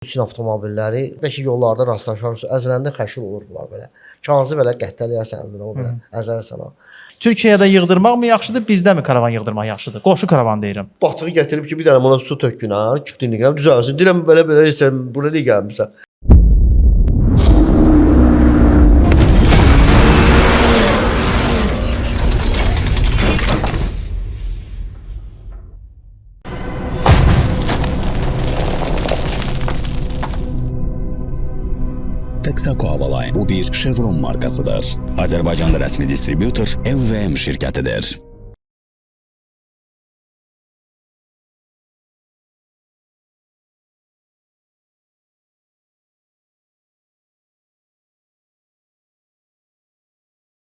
Çin avtomobilləri bəlkə yollarda rastlaşarsa, əzələndə xəşil olur bunlar belə. Kağızı belə qəttələyərsən əlinə o belə, əzərsən o. Türkiyədə yığdırmaq mı yaxşıdır, bizdə mi karavan yığdırmaq yaxşıdır? Qoşu karavan deyirəm. Batığı gətirib ki, bir dənə ona su tökünər, kiptinlikə düzəlsin. Deyirəm belə sən bura niyə gəlmisən? Texaco Havaline bu bir Chevron markasıdır. Azərbaycanda rəsmi distributor LVM şirkətidir.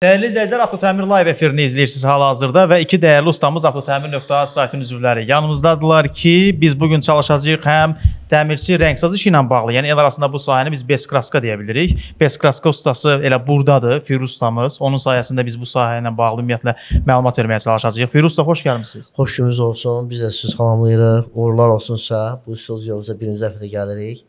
Dəyərli izləyicilər, Avtotəmir Live efirini izləyirsiniz hal-hazırda və iki dəyərli ustamız Avtotəmir.az saytının üzvləri yanımızdadılar ki, biz bugün çalışacağıq həm dəmirçi rəngsaz işi ilə bağlı, yəni el arasında bu sahəni biz Beskraska deyə bilirik. Beskraska ustası elə buradadır, Firuz ustamız. Onun sayəsində biz bu sahə ilə bağlı ümumiyyətlə məlumat verməyə çalışacağıq. Firuz usta, xoş gəlmisiniz. Xoş gününüz olsun. Biz də sizi salamlayırıq. Uğurlar olsunsa, bu studiyamıza birinci dəfə də gəlirik.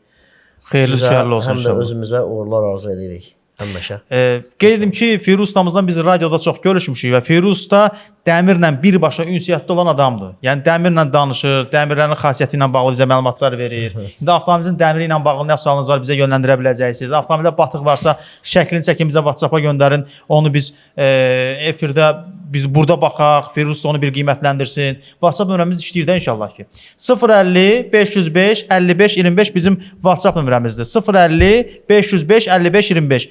Xeyirli şəhərli olsun inşallah. Həm də özümüzə uğurlar arzu edirik. Qeyd edim ki, Firuz ustamızdan biz radioda çox görüşmüşük və Firuz usta dəmirlə birbaşa ünsiyyətdə olan adamdır. Yəni dəmirlə danışır, dəmirlərin xasiyyəti ilə bağlı bizə məlumatlar verir. İndi avtomobilinizin dəmiri ilə bağlı nə sualınız var bizə yönləndirə biləcəksiniz. Avtomobildə batıq varsa şəklini çəkin bizə WhatsApp-a göndərin. Onu biz efirdə biz burada baxaq, Firuz usta onu bir qiymətləndirsin. WhatsApp nömrəmiz işləyir də inşallah ki. 050 505 55 25 bizim WhatsApp nömrəmizdir. 050 505 55 25.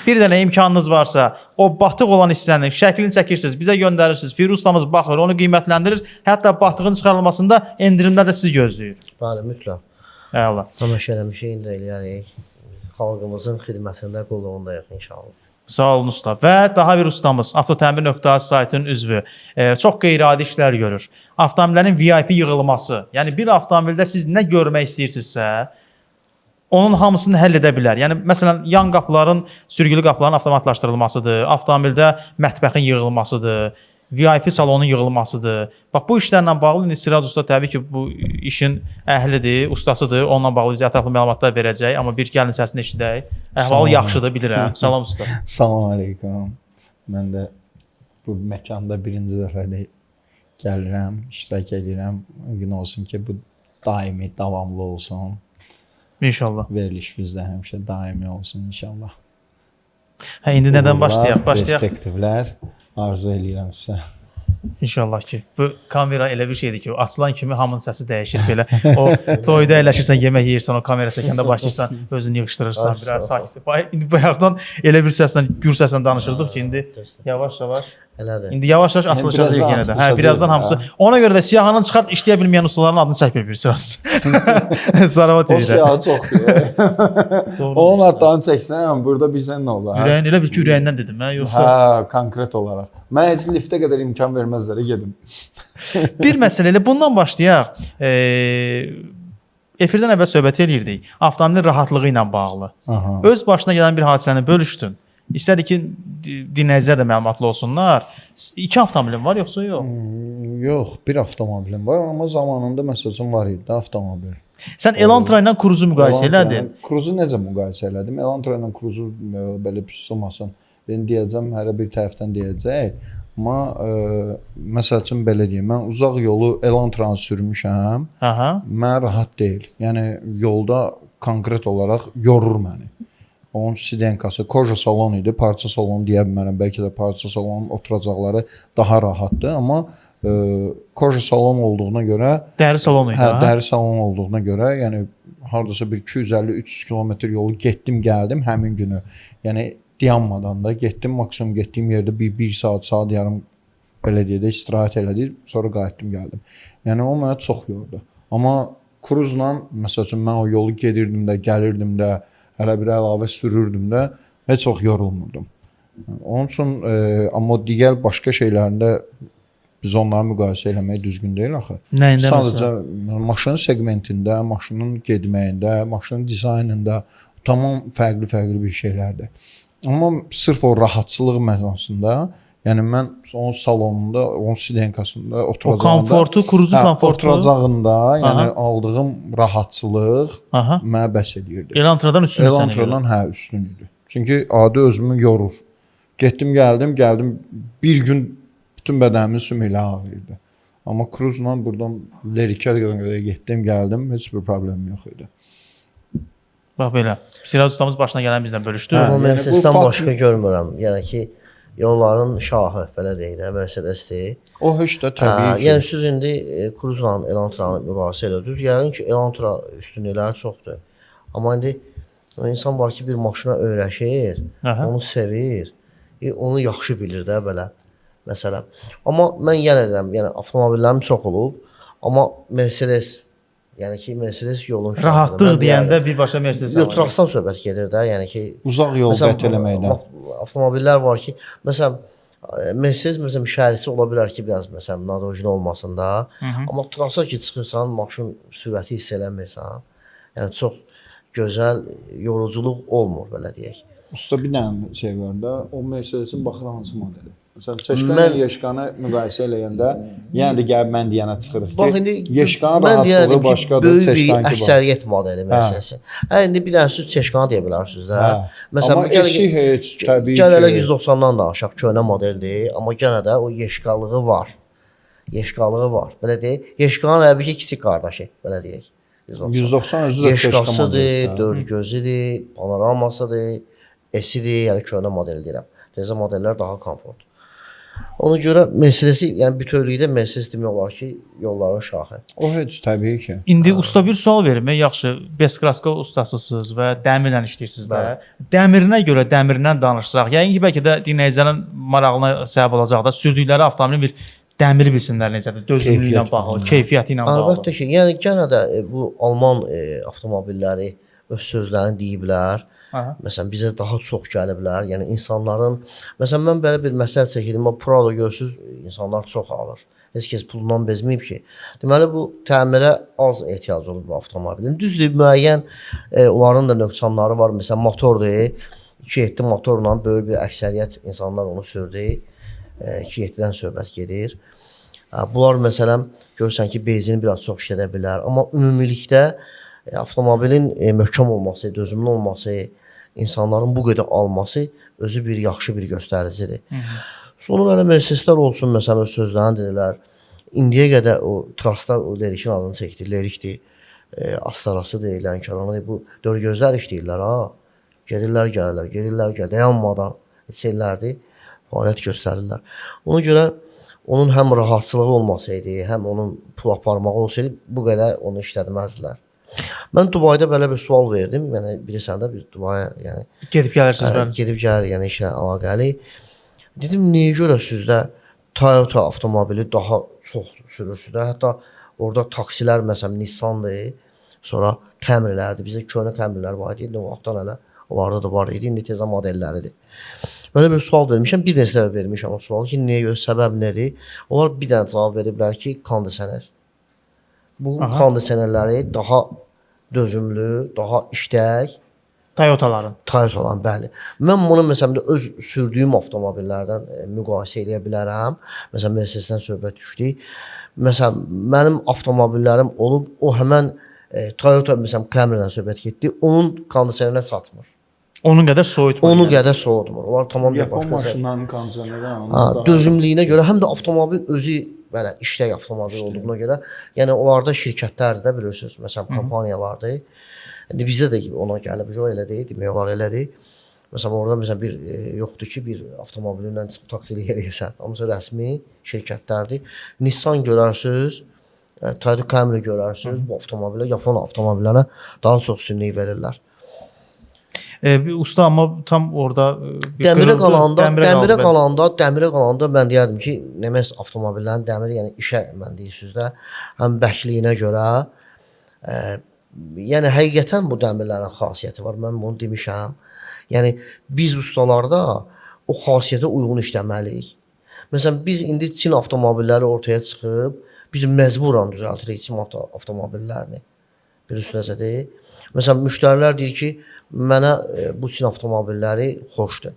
Bir dənə imkanınız varsa, o batıq olan hissənin şəklini çəkirsiniz, bizə göndərirsiniz. Firuz ustamız baxır, onu qiymətləndirir. Hətta batığın çıxarılmasında endirimlər də sizi gözləyir. Bəli, mütləq. Eyvallah. Tamaşa eləmişik, indi də eləyərik. Xalqımızın xidmətində, qulluğundayıq inşallah. Sağ olun usta. Və daha bir ustamız, Avtotəmir.az saytının üzvü. Çox qeyri-adi işlər görür. Avtomobillərin VIP yığılması. Yəni bir avtomobildə siz nə görmək istəyirsinizsə, onun hamısını həll edə bilər. Yəni məsələn yan qapıların, sürgülü qapıların avtomatlaşdırılmasıdır, avtomobildə mətbəxin yığılmasıdır, VIP salonun yığılmasıdır. Bax bu işlərlə bağlı indi Siraj usta təbii ki, bu işin əhlidir, ustasıdır. Onunla bağlı bizə ətraflı məlumatlar verəcək, amma bir gəlin səsini eşidək. Əhvalı yaxşıdır, bilirəm. Salam usta. Salam aleyküm. Mən də bu məkanda birinci dəfədir gəlirəm, iştirak edirəm. Gün olsun ki, bu daimi, davamlı olsun. İnşallah. Veriliş bizdə həmişə daimi olsun inşallah. Hə, indi nədən başlayaq? Perspektivlər arzu edirəm sizə. İnşallah ki. Bu kamera elə bir şeydir ki, o açılan kimi hamının səsi dəyişir belə. O toyda əyləşirsən, yemək yeyirsən, o kamera çəkəndə başlayırsan, özünü yığışdırırsan, biraz sakit. İndi bayaqdan elə bir səslə, gür səslə danışırdıq ki, indi yavaş-yavaş. Elədir. İndi yavaş-yavaş açılacaq yenə də. Hə, birazdan hamısı. Ona görə də siyahını çıxart, işləyə bilməyən ustaların adını çəkmir bir sırası. Zaravat edirəm. O siyahı çoxdur. Onun adlarını çəksən, burada bilsən nə olar? Ürəyin elə bil ki, ürəyindən dedim, hə, yoxsa? Hə, konkret olaraq. Mən heç liftə qədər imkan verməzlər, gedim. Bir məsələ elə bundan başlayaq. Efirdən əvvəl söhbət eləyirdik. Avtomobilin rahatlığı ilə bağlı. Aha. Öz başına gələn bir hadisəni bölüşdün. İstədik ki, dinləyicilər də məlumatlı olsunlar. 2 avtomobilin var, yoxsa yox? Yox, bir avtomobilim var, amma zamanında məsələn var idi avtomobil. Sən Elantra ilə Cruzu müqayisə elədin. Cruzu necə müqayisə elədim? Elantra ilə Cruzu belə pis olmasın. Ben deyəcəm, hər bir tərəfdən deyəcək. Amma məsəl üçün belə deyim, mən uzaq yolu Elantranı sürmüşəm. Aha. Mən rahat deyil. Yəni yolda konkret olaraq yorur məni. Onun sidenkası koja salon idi, parça salonu deyə bilmərəm. Bəlkə də parça salonun oturacaqları daha rahatdır, amma koja salon olduğuna görə, dəri salonu idi. Hə, dəri salon olduğuna görə, yəni hardasa bir 250-300 kilometr yolu getdim, gəldim həmin günü. Yəni dayanmadan da getdim, maksimum getdiyim yerdə bir saat yarım belə deyək də istirahət elədim, sonra qayıtdım, gəldim. Yəni o mənə çox yordu. Amma kruzla məsəl üçün mən o yolu gedirdim də, gəlirdim də, hələ bir əlavə sürürdüm də, heç çox yorulmurdum. Onun üçün amma digər başqa şeylərində biz onları müqayisə eləmək düzgün deyil axı. Nəyində sadəcə maşının segmentində, maşının getməyində, maşının dizaynında tamam fərqli bir şeylərdir. Amma sırf o rahatçılıq mənasında Yəni mən onun salonunda, onun sidenkasında O oturacağında komfortu, kruzu komfortu. oturacağında, yəni Aha. aldığım rahatçılıq Aha. mənə bəs edirdi. Elantradan üstün sənə görə. Elantradan üstün idi. Çünki adi özümü yorur. Getdim, gəldim, bir gün bütün bədənimin sümükləri ağrıyırdı. Amma kruzla buradan Lerikə qədər getdim, gəldim, heç bir problem yox idi. Bax belə. Siraj ustamız başına gələn bizlə bölüşdü. Hə. Amma yəni bu Mercedes-dən fakt- başqa görmürəm. Yəni ki, yolların şahı belə deyək də, Mercedes-dir. O heç də təbii ki. Yəni siz indi Cruz-la Elantranı müqayisə edirsiniz. Yəqin ki, Elantra üstünlükləri çoxdur. Amma indi o insan var ki, bir maşına öyrəşir, Aha. onu sevir, onu yaxşı bilir də belə. Məsələn. Amma mən yenə deyirəm, yəni avtomobillərim çox olub, amma Mercedes, yəni ki, Mercedes yolun şahıdır. Rahatlıq Mən deyəndə yəni- birbaşa Mercedes Yox, alır. trasdan söhbət gedir də, yəni ki, Uzaq yol qət eləməkdən. avtomobillər var ki, məsələn Mercedes məsələn şərisi ola bilər ki, biraz məsələn nadojin olmasın da. Amma trasa ki çıxırsan, maşın sürəti hiss eləmirsən. Yəni çox gözəl yoruculuq olmur belə deyək. Usta bir dənə şey var da, o Mercedes-in baxır hansı modeli. Məsələn, Çeşkan Mən- ilə Yeşkanı müqayisə eləyəndə, yenə də gəlib mən deyənə çıxırıq Bax ki, indi Yeşkanın mən deyərdim rahatlığı ki, başqadır, böyük bir Çeşkan ki. əksəriyyət modeli Mercedes-in. İndi bir dənə siz Çeşkanı deyə bilərsiniz də. Amma eşi heç təbii Gəl elə ki. 190-dan da aşağı köhnə modeldir, amma yenə də o yeşkalığı var. Yeşkalığı var. Belə deyək. Yeşkanın əlbəttə ki, kiçik qardaşı, belə deyək. 190 özü də Çeşkan Yeşkasıdır, modelidir. dörd gözüdür, panoramasıdır, S-idir, yəni köhnə model deyirəm. Təzə modellər daha komfortlu. Ona görə Mercedes-i, yəni bütövlükdə Mercedes demək olar ki, yolların şahı. O heç təbii ki. İndi usta bir sual verim. Yaxşı, Beskraska ustasısınız və dəmirlə işləyirsiniz də. Bəli. Dəmirinə görə dəmirindən danışsaq, yəni ki, bəlkə də dinləyicilərin marağına səbəb olacaq da sürdükləri avtomobilin bir dəmiri bilsinlər necədir, dözümlüyü ilə bağlı, keyfiyyəti ilə bağlı. Əlbəttə ki, yəni yenə də bu Alman avtomobilləri öz sözlərini deyiblər. Aha. Məsələn, bizə daha çox gəliblər. Yəni insanların, məsələn mən belə bir məsələ çəkirdim, amma Prado görürsüz, insanlar çox alır. Heç kəs pulundan bezməyib ki. Deməli bu təmirə az ehtiyac olur bu avtomobilin. Düzdür, müəyyən onların da nöqsanları var. Məsələn, motordur. 2.7 motorla böyük bir əksəriyyət insanlar onu sürdü. 2.7-dən söhbət gedir. Bunlar məsələn görürsən ki, benzini biraz çox işlədə bilər, amma ümumilikdə avtomobilin möhkəm olması, dözümlü olması, insanların bu qədər alması özü bir yaxşı bir göstəricidir. Sonra elə Mercedes-lər olsun, məsələn, öz sözlərini dedilər. İndiyə qədər o trasda o Lerikin adını çəkdi, Lerikdir. Astarası deyil, Lənkəranı deyil. Bu dörd-gözlər işləyirlər ha. Gedirlər, gəlirlər, dayanmadan heç illərdir fəaliyyət göstərirlər. Ona görə onun həm rahatçılığı olmasaydı, həm onun pul aparmağı olsaydı, bu qədər onu işlətməzdilər. Mən Dubayda belə bir sual verdim. Yəni bilirsən də bir Dubaya, yəni Gedib gəlirsiniz bəli. gedib gəlir, yəni işlə əlaqəli. Dedim, niyə görə sizdə Toyota avtomobili daha çox sürürsüz də? Hətta orada taksilər məsələn Nissandır, sonra Camry'lərdir. Bizdə köhnə Camry'lər var idi. O vaxtdan hələ onlarda da var idi. İndi təzə modelləridir. Belə bir sual vermişəm. Bir neçə dəfə vermişəm o sualı ki, niyə görə, səbəb nədir? Onlar bir dənə cavab veriblər ki, kondisioner. Bu kondisionerləri daha dözümlü, daha işlək Toyotaların. Toyota'dan, bəli. Mən bunu məsələn öz sürdüyüm avtomobillərdən müqayisə edə bilərəm. Məsələn Mercedes-dən söhbət düşdü. Məsələn mənim avtomobillərim olub, o həmən Toyota məsələn Camry-dən söhbət getdi. Onun kondisionerinə çatmır. Onun qədər soyutmur. Onu qədər soğutmur. Onlar tamamilə Yapon başqa. maşınlarının kondisioneri Ha, dözümlülüyünə görə, həm də avtomobil özü belə işlək avtomobil olduğuna görə, yəni onlarda şirkətlərdir də bilirsiniz, məsələn kompaniyalardır. İndi bizdə də ona gəlib, o elə deyil, demək olar elədir. Məsələn orada məsələn bir yoxdur ki, bir avtomobilinlə çıxıb taksilik eləyəsən. Hamısı rəsmi şirkətlərdir. Nissan görərsiniz, Toyota Camry görərsiniz, bu avtomobilə, Yapon avtomobillərə daha çox üstünlük verirlər. Bir usta amma tam orada Dəmirə qalanda mən deyərdim ki, nəməs avtomobillərin dəmiri, yəni işə mən deyirsiniz də, həm bəkliyinə görə, yəni həqiqətən bu dəmirlərin xasiyyəti var. Mən bunu demişəm. Yəni biz ustalarda o xasiyyətə uyğun işləməliyik. Məsələn biz indi Çin avtomobilləri ortaya çıxıb, biz məcburan düzəltirik Çin avtomobillərini. Bilirsiniz nədir? Məsələn müştərilər deyir ki, mənə bu Çin avtomobilləri xoşdur.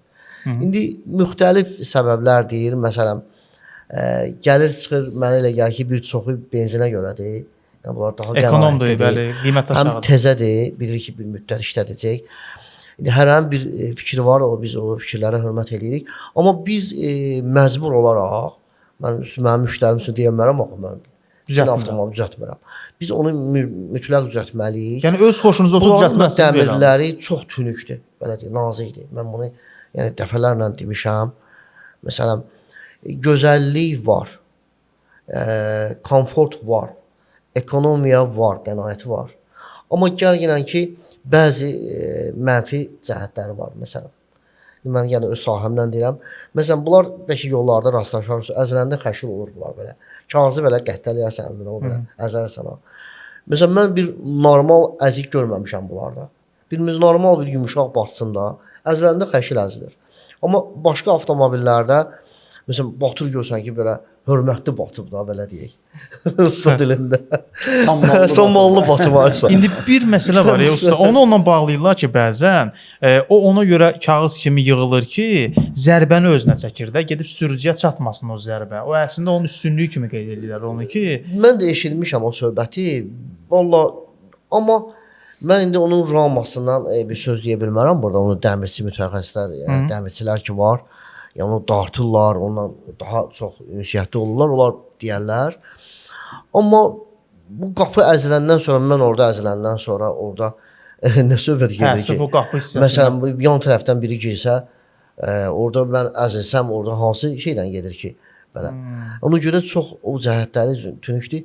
İndi müxtəlif səbəblər deyir. Məsələn, gəlir çıxır, mənə elə gəlir ki, bir çoxu benzinə görədir. Yəni bunlar daha Ekonomdur, qənaətlidir. bəli, qiymət Həm aşağıdır. təzədir, bilir ki, bir müddət işlədəcək. İndi hər hansı bir fikri var, biz o fikirlərə hörmət eləyirik. Amma biz məcbur olaraq, mənim müştərim üçün deyə bilmərəm, axı mən bütün avtomobil düzəltmirəm. Biz onu mütləq düzəltməliyik. Yəni öz xoşunuza olsa Bunların düzəltməsiniz belə. dəmirləri çox tünükdür, belə deyək, nazikdir. Mən bunu yəni dəfələrlə demişəm. Məsələn, gözəllik var, komfort var, ekonomiya var, qənaəti var. Amma gəlginən ki, bəzi mənfi cəhətləri var. Məsələn, mən yəni öz sahəmdən deyirəm. Məsələn, bunlar bəlkə yollarda rastlaşarsa, əzələndə xəşil olur bunlar belə. Kağızı belə qəttələyərsən, o belə əzərsən. Məsələn, mən bir normal əzik görməmişəm bunlarda. Bir normal bir yumuşaq batsında əzələndə xəşil əzilir. Amma başqa avtomobillərdə məsələn batır görsən ki, belə hörmətli batıb da belə deyək. Usta dilində. Sammallı batı varsa. İndi bir məsələ var ya usta, onu onunla bağlayırlar ki, bəzən o ona görə kağız kimi yığılır ki, zərbəni özünə çəkir də, gedib sürücüyə çatmasın o zərbə. O əslində onun üstünlüyü kimi qeyd edirlər onu ki, mən də eşitmişəm o söhbəti. Valla amma mən indi onun ramasından bir söz deyə bilmərəm. Burada onu dəmirçi mütəxəssislər, yəni dəmirçilər ki var. Yəni onu dartırlar, ondan daha çox ünsiyyətli olurlar, onlar deyərlər. Amma bu qapı əziləndən sonra, mən orada əziləndən sonra orada nə söhbət gedir ki? Bu qapı hissəsi. Məsələn, bu yan tərəfdən biri girsə, orada mən əzilsəm, orada hansı şeydən gedir ki? Belə. Ona görə çox o cəhətləri tünükdür.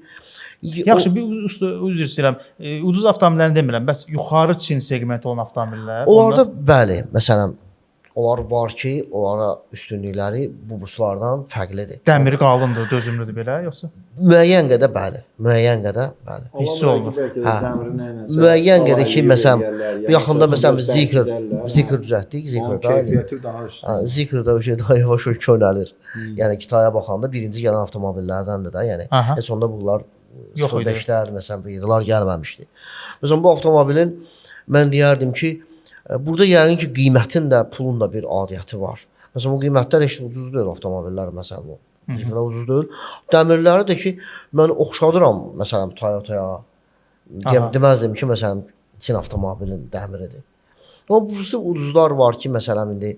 Yaxşı, bir usta üzr istəyirəm. Ucuz avtomobillərini demirəm, bəs yuxarı Çin seqmenti olan avtomobillər. Onlarda bəli, məsələn, onlar var ki, onlara üstünlükləri bu buslardan fərqlidir. Dəmiri qalındır, dözümlüdür belə, yoxsa? Müəyyən qədər bəli, müəyyən qədər bəli. Hiss olunur. Müəyyən qədər ki, məsələn, bu yaxında məsələn Zikr düzəltdik, Zikrda. Zikrda o şey daha yavaş köhnəlir. Yəni kitaya baxanda birinci gələn avtomobillərdəndir də, yəni heç onda bunlar 05-lər məsələn bu yıllar gəlməmişdi. Məsələn bu avtomobilin mən deyərdim ki, burada yəqin ki, qiymətin də, pulun da bir adiyyəti var. Məsələn, bu qiymətlər heç ucuz deyil avtomobillər, məsələn, bu. Zikirlər ucuz deyil. Dəmirləri də ki, mən oxşadıram, məsələn, Toyota'ya. Deməzdim ki, məsələn, Çin avtomobilin dəmiridir. Amma bu ucuzlar var ki, məsələn, indi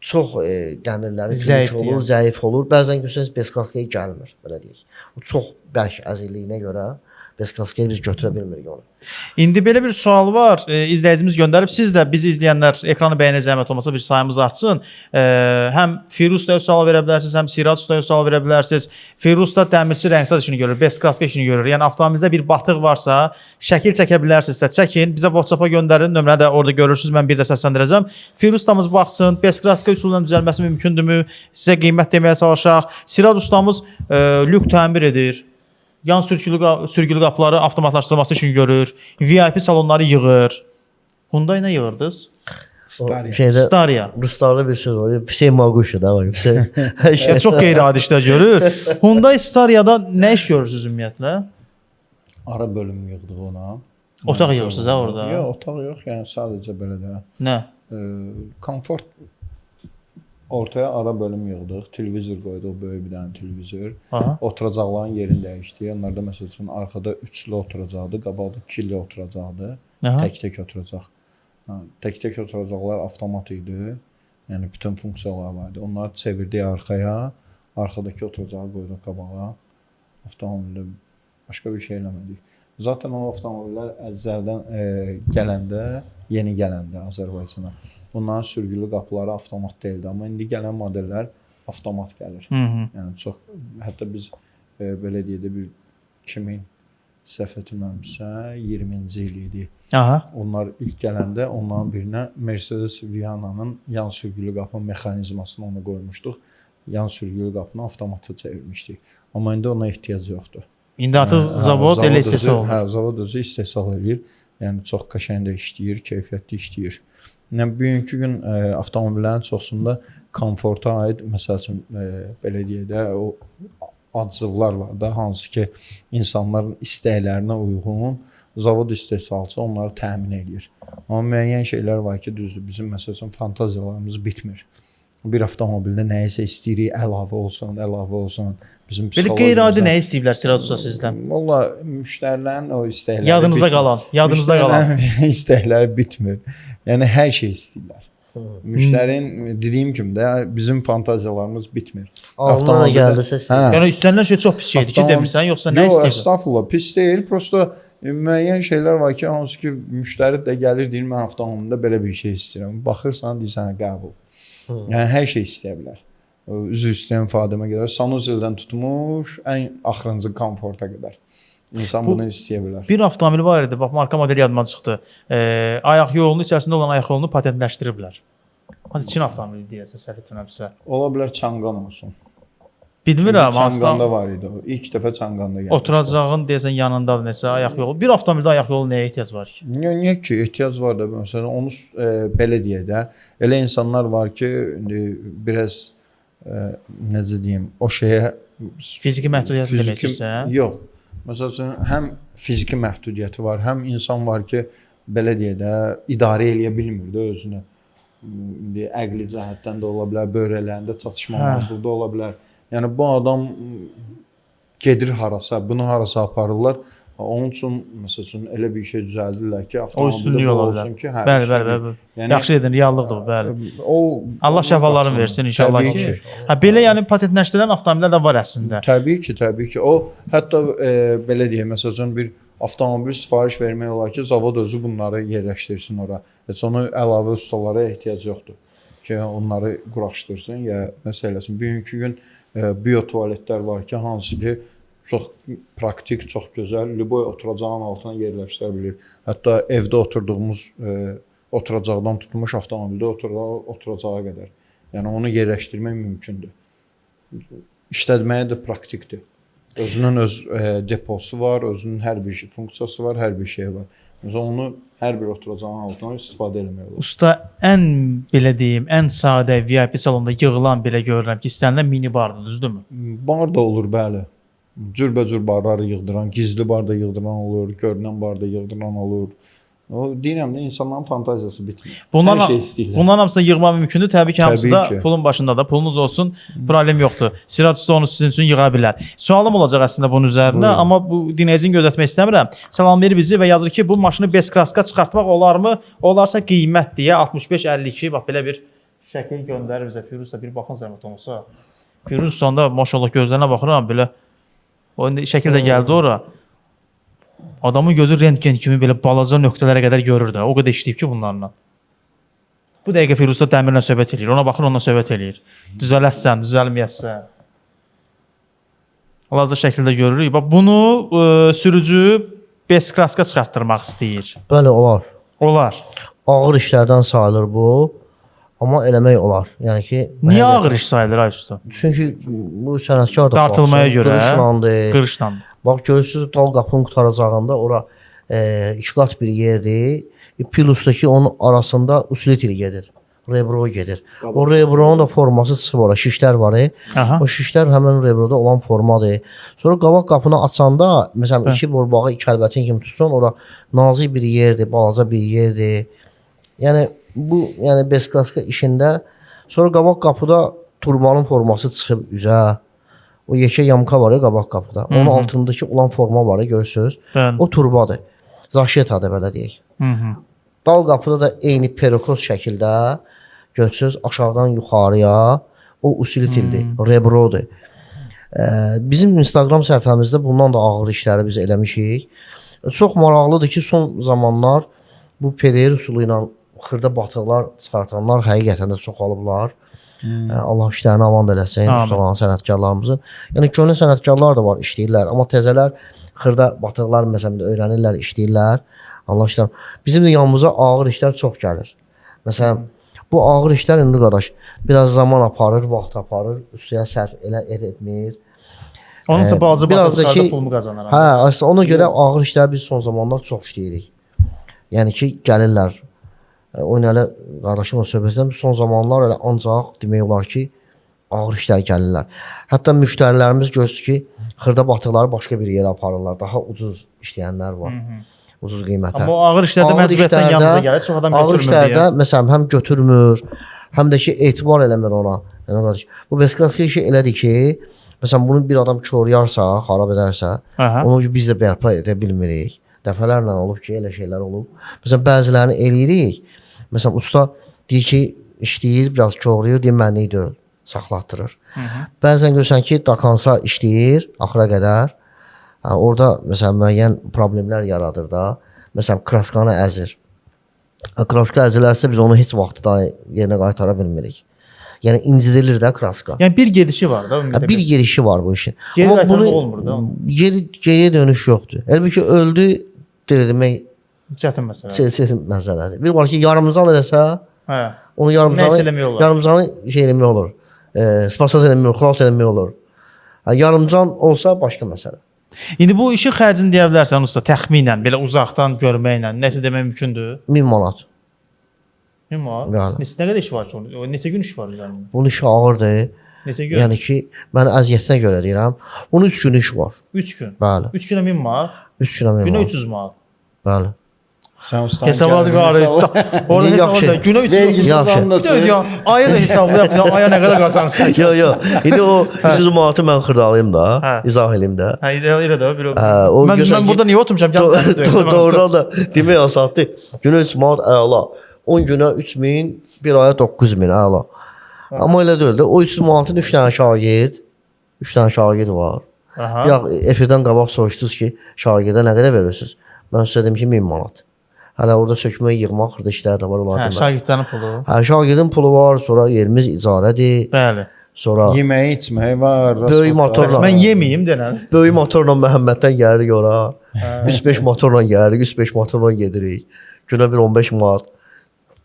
çox dəmirləri zəif olur, zəif olur. Bəzən görsəniz, beskaskaya gəlmir, belə deyək. O çox bərk əzilliyinə görə beskaskayı biz götürə bilmirik onu. İndi belə bir sual var, izləyicimiz göndərib. Siz də bizi izləyənlər ekranı bəyənə zəhmət olmasa bir sayımız artsın. Həm Firuz da sual verə bilərsiniz, həm Sirac da sual verə bilərsiniz. Firuz da dəmirçi rəngsaz işini görür, beskaska işini görür. Yəni avtomobilinizdə bir batıq varsa, şəkil çəkə bilərsinizsə çəkin, bizə WhatsApp-a göndərin. Nömrəni də orada görürsüz, mən bir də səsləndirəcəm. Firuz ustamız baxsın, beskaska üsulundan düzəlməsi mümkündürmü? Sizə qiymət deməyə çalışaq. Sirac ustamız lük təmir edir. Yan sürgülü qapıları avtomatlaşdırılması için görür. VIP salonları yığır. Hyundai nə yığırdınız? Staria. Ruslarda bir söz var. Psey Maguşu da var. Çox qeyri-adi işlər görür. Hyundai Staria'da nə iş görürsünüz ümumiyyətlə? Ara bölüm yığdıq ona. Otaq yığırsınız ha orada? Yox, otaq yox. Yəni sadəcə belə də. Nə? Komfort ortaya ara bölüm yığdıq, televizor qoyduq, böyük bir dənə televizor. Oturacaqların yerini dəyişdik. Onlarda məsəl üçün arxada üçlü oturacaqdı, qabaqda ikili oturacaqdı. Tək-tək oturacaq. Tək-tək oturacaqlar avtomat idi. Yəni bütün funksiyalar var idi. Onları çevirdik arxaya, arxadakı oturacağı qoyduq qabağa. Avtomobildə başqa bir şey eləmədik. Zaten o avtomobillər əzəldən gələndə, yeni gələndə Azərbaycana bunların sürgülü qapıları avtomat deyildi, amma indi gələn modellər avtomat gəlir. Yəni çox, hətta biz belə deyək də bir 2000 səhv etmirəmsə 20-ci il idi. Onlar ilk gələndə onların birinə Mercedes Viana'nın yan sürgülü qapı mexanizmasını ona qoymuşduq. Yan sürgülü qapını avtomata çevirmişdik. Amma indi ona ehtiyac yoxdur. İndi artıq zavod elə istehsal olunur. Hə, zavod özü istehsal edir. Yəni çox qəşəng də işləyir, keyfiyyətli işləyir. Yəni bugünkü gün avtomobillərin çoxsunda komforta aid, məsəl üçün belə deyək də, o adsızlar var da, hansı ki insanların istəklərinə uyğun zavod istehsalçısı onları təmin edir. Amma müəyyən şeylər var ki, düzdür, bizim məsələn fantaziyalarımız bitmir. Bir avtomobildə nəyisə istəyirik, əlavə olsun. Bizim Belə qeyri-adi nə istəyiblər Siraj usta sizdən? Valla müştərilərin o istəkləri Yadınızda qalan. Müştərilərin istəkləri bitmir. Yəni hər şey istəyirlər. Müştərinin dediyim kimi də bizim fantaziyalarımız bitmir. Ağlına gəldi səs. Yəni istənilən şey çox pis şeydir ki, demirsən, yoxsa nə istəyirsən? Yox, estağfurullah, pis deyil. Prosta müəyyən şeylər var ki, hansı ki, müştəri də gəlir, deyir, mən avtomobildə belə bir şey istəyirəm. Baxırsan, deyirsən, qəbul. Yəni hər şey istəyə bilər. Üzü istəyən ifadəmə qədər sanuzeldən tutmuş ən axırıncı komforta qədər. İnsan bunu istəyə bilər. Bir avtomobil var idi, bax marka modeli yadıma çıxdı. Ayaq yolunun içərisində olan ayaq yolunu patentləşdiriblər. Hadi Çin avtomobili deyəsə, səhv etmirəmsə. Ola bilər Çanqan olsun. Bilmirəm, Çanqanda var idi o. İlk dəfə Çanqanda gəldi. Oturacağın deyəsən yanındadır nəsə ayaq yolu. Bir avtomobildə ayaq yolu nəyə ehtiyac var ki? Niyə ki, ehtiyac var da məsələn onu belə deyə də. Elə insanlar var ki, biraz necə deyim, o şeyə Fiziki məhdudiyyət demək istəyirsən? Yox. Məsələn, həm fiziki məhdudiyyəti var, həm insan var ki, belə deyə də idarə eləyə bilmir də özünü. İndi əqli cəhətdən də ola bilər, böhrələrində çatışmamazlıq da ola bilər. Yəni bu adam gedir harasa, bunu harasa aparırlar. Onun üçün məsələn elə bir şey düzəldirlər ki, avtomobildə olsun ki, hə. Bəli. Yəni yaxşı dedin, reallıqdır bu, bəli. O Allah şəfalarını versin inşallah ki. Hə belə yəni patentləşdirilən avtomobillər də var əslində. Təbii ki. O hətta belə deyək, məsələn bir avtomobil sifariş vermək olar ki, zavod özü bunları yerləşdirsin ora. Heç onu əlavə ustalara ehtiyac yoxdur ki, onları quraşdırsın ya nəsə eləsin. Bugünkü gün biotualetlər var ki, hansı ki çox praktik, çox gözəl, liboy oturacağın altına yerləşdirə bilir. Hətta evdə oturduğumuz oturacaqdan tutmuş avtomobildə oturacağa qədər. Yəni onu yerləşdirmək mümkündür. İşlətməyə də praktikdir. Özünün öz deposu var, özünün hər bir funksiyası var, hər bir şey var. Məsələn onu hər bir oturacağın altına istifadə etmək olar. Usta, ən belə deyim, ən sadə VIP salonda yığılan belə görürəm ki, istənilən mini bardır, düzdürmü? Bar da olur, bəli. Cürbəcür barları yığdıran, gizli bar da yığdıran olur, görünən bar da yığdıran olur. O deyirəm də insanların fantaziyası bitmir. Hər şey istəyirlər. Bunların hamısını yığmaq mümkündür. Təbii ki, hamısı da pulun başında da. Pulunuz olsun, problem yoxdur. Siraj usta onu sizin üçün yığa bilər. Sualım olacaq əslində bunun üzərinə, amma bu dinləyicini gözlətmək istəmirəm. Salamlayır bizi və yazır ki, bu maşını Beskraska çıxartmaq olarmı? Olarsa qiymət deyə 65-52. Bax belə bir şəkil göndərir bizə. Firuz usta bir baxın zəhmət olmasa. Firuz usta maşallah gözlərinə baxıram belə. O şəkil də gəldi ora. Adamın gözü rentgen kimi belə balaca nöqtələrə qədər görür də. O qədər işləyib ki bunlarla. Bu dəqiqə Firuz usta dəmirlə söhbət eləyir. Ona baxır, onunla söhbət eləyir. Düzələsən, düzəlməyəsən. Hal-hazırda şəkildə görürük. Bax bunu sürücü Beskraska çıxartdırmaq istəyir. Bəli, olar. Olar. Ağır işlərdən sayılır bu. Amma eləmək olar. Yəni ki, niyə ağır iş sayılır ay usta? Çünki bu sənətkar da dartılmaya görə qırışlandı. Bax görürsüz, dal qapının qutaracağında ora 2 qat bir yerdir. Pilusdakı onun arasında usiletili gedir. Rebro gedir. O rebronun da forması çıxıb ora, şişlər var. O şişlər həmin rebroda olan formadır. Sonra qabaq qapını açanda, məsələn 2 borbağı 2 əlbətin kimi tutsun, ora nazik bir yerdir, balaca bir yerdir. Yəni bu Beskraska işində sonra qabaq qapıda turbanın forması çıxıb üzə. O yekə yamka var ya qabaq qapıda. Onun altındakı olan forma var ya görürsüz. O turbadır. Zaşetadır belə deyək. Dal qapıda da eyni perokos şəkildə görürsüz aşağıdan yuxarıya o usiletildir, rebrodur. Bizim Instagram səhifəmizdə bundan da ağır işləri biz eləmişik. Çox maraqlıdır ki, son zamanlar bu PDR üsulu ilə xırda batıqlar çıxartanlar həqiqətən də çoxalıblar. Allah işlərini aman eləsin, ustaların, sənətkarlarımızın. Yəni köhnə sənətkarlar da var, işləyirlər, amma təzələr xırda batıqlar məsələn öyrənirlər, işləyirlər. Allah işlərini. Bizim də yanımıza ağır işlər çox gəlir. Məsələn, bu ağır işlər indi qardaş biraz zaman aparır, vaxt aparır, üstəyə sərf elə etmir. Onunsa balaca bataqlarda pulumu qazanır. Hə, aslında ona görə ağır işlər biz son zamanlar çox işləyirik. Yəni ki, gəlirlər. Oynalı qardaşımla söhbət edirəm. Son zamanlar elə ancaq demək olar ki, ağır işlər gəlirlər. Hətta müştərilərimiz görürsüz ki, xırda batıqları başqa bir yerə aparırlar. Daha ucuz işləyənlər var. ucuz qiymətə. Amma o ağır işlərdə məcburiyyətdən yanınıza gəlir. Çox adam ağır götürmür işlərdə deyə. məsələn həm götürmür, həm də ki etibar eləmir ona. Yəni qardaş, bu beskaski işi elədir ki, məsələn bunu bir adam koruyarsa, xarab edərsə, Aha. onu biz də bərpa edə bilmirik. Dəfələrlə olub ki, elə şeylər olub. Məsələn bəzilərini eləyirik. Məsələn usta deyir ki, işləyir, biraz koruyur, deyir mənlik deyil, saxlatdırır. Bəzən görürsən ki, dakansa işləyir axıra qədər. Yəni, orada məsələn müəyyən problemlər yaradır da. Məsələn kraskanı əzir. Kraska əzilərsə biz onu heç vaxt da yerinə qaytara bilmirik. Yəni incidilir də kraska. Yəni bir gedişi var da ümumiyyətlə. Bir gedişi var bu işin. Geri Amma qaytarma bunu olmur da. geriyə dönüş yoxdur. Əlbəttə öldü demək Çətin məsələ. çətin məsələdir. Bir var ki, yarımcan eləsə, Hə. onu Nəsə eləmək olar. yarımcanı şey eləmək olur. Spasat eləmək olur, xilas eləmək olur. Yarımcan olsa başqa məsələ. İndi bu işin xərcini deyə bilərsən usta təxminən belə uzaqdan görməklə nəsə demək mümkündür? 1000 manat. Var. Bəli. Nə qədər iş var ki? O neçə gün iş var üzərində? Bunun işi ağırdır. Neçə gün? Yəni ki, mən əziyyətinə görə deyirəm. Bunun 3 gün iş var. 3 gün. Bəli. 3 günə 1000 manat. 3 günə 1000 Günə manat. 300 manat. Bəli. Sən usta Hesabatı qarı. Orada İndi yaxşı. hesabladı. Günə 300 vergisiz Yaxşı. anlatır. Ya, aya da hesablayaq. Ya, aya nə qədər qazanırsan? Yox, yox. İndi o 300 manatı mən xırdalayım da, Hə. izah eləyim də. Hə, elə də bir. o Mən gözəl mən ki- burada niyə oturmuşam? Doğrudan da demək asandır. Günə 3 manat əla. 10 günə 3000, bir aya 9000 əla. Amma elə deyil də. O 300 manatın 3 dənə şagird, 3 dənə şagird var. Aha. Ya efirdən qabaq soruşdunuz ki, şagirdə nə qədər verirsiniz? Mən sizə dedim ki 1000 manat. Hələ orada sökmək, yığmaq xırda işlər də var, onlar Hə, demək. şagirdlərin pulu. Hə, şagirdin pulu var, sonra yerimiz icarədir, Bəli. sonra Yeməyi, içməyi var. Böyük motorla. Bəs mən yeməyim denən. böyük motorla Məhəmməddən gəlirik ora. 3-5 motorla gəlirik, 3-5 motorla gedirik. Günə bir 15 manat,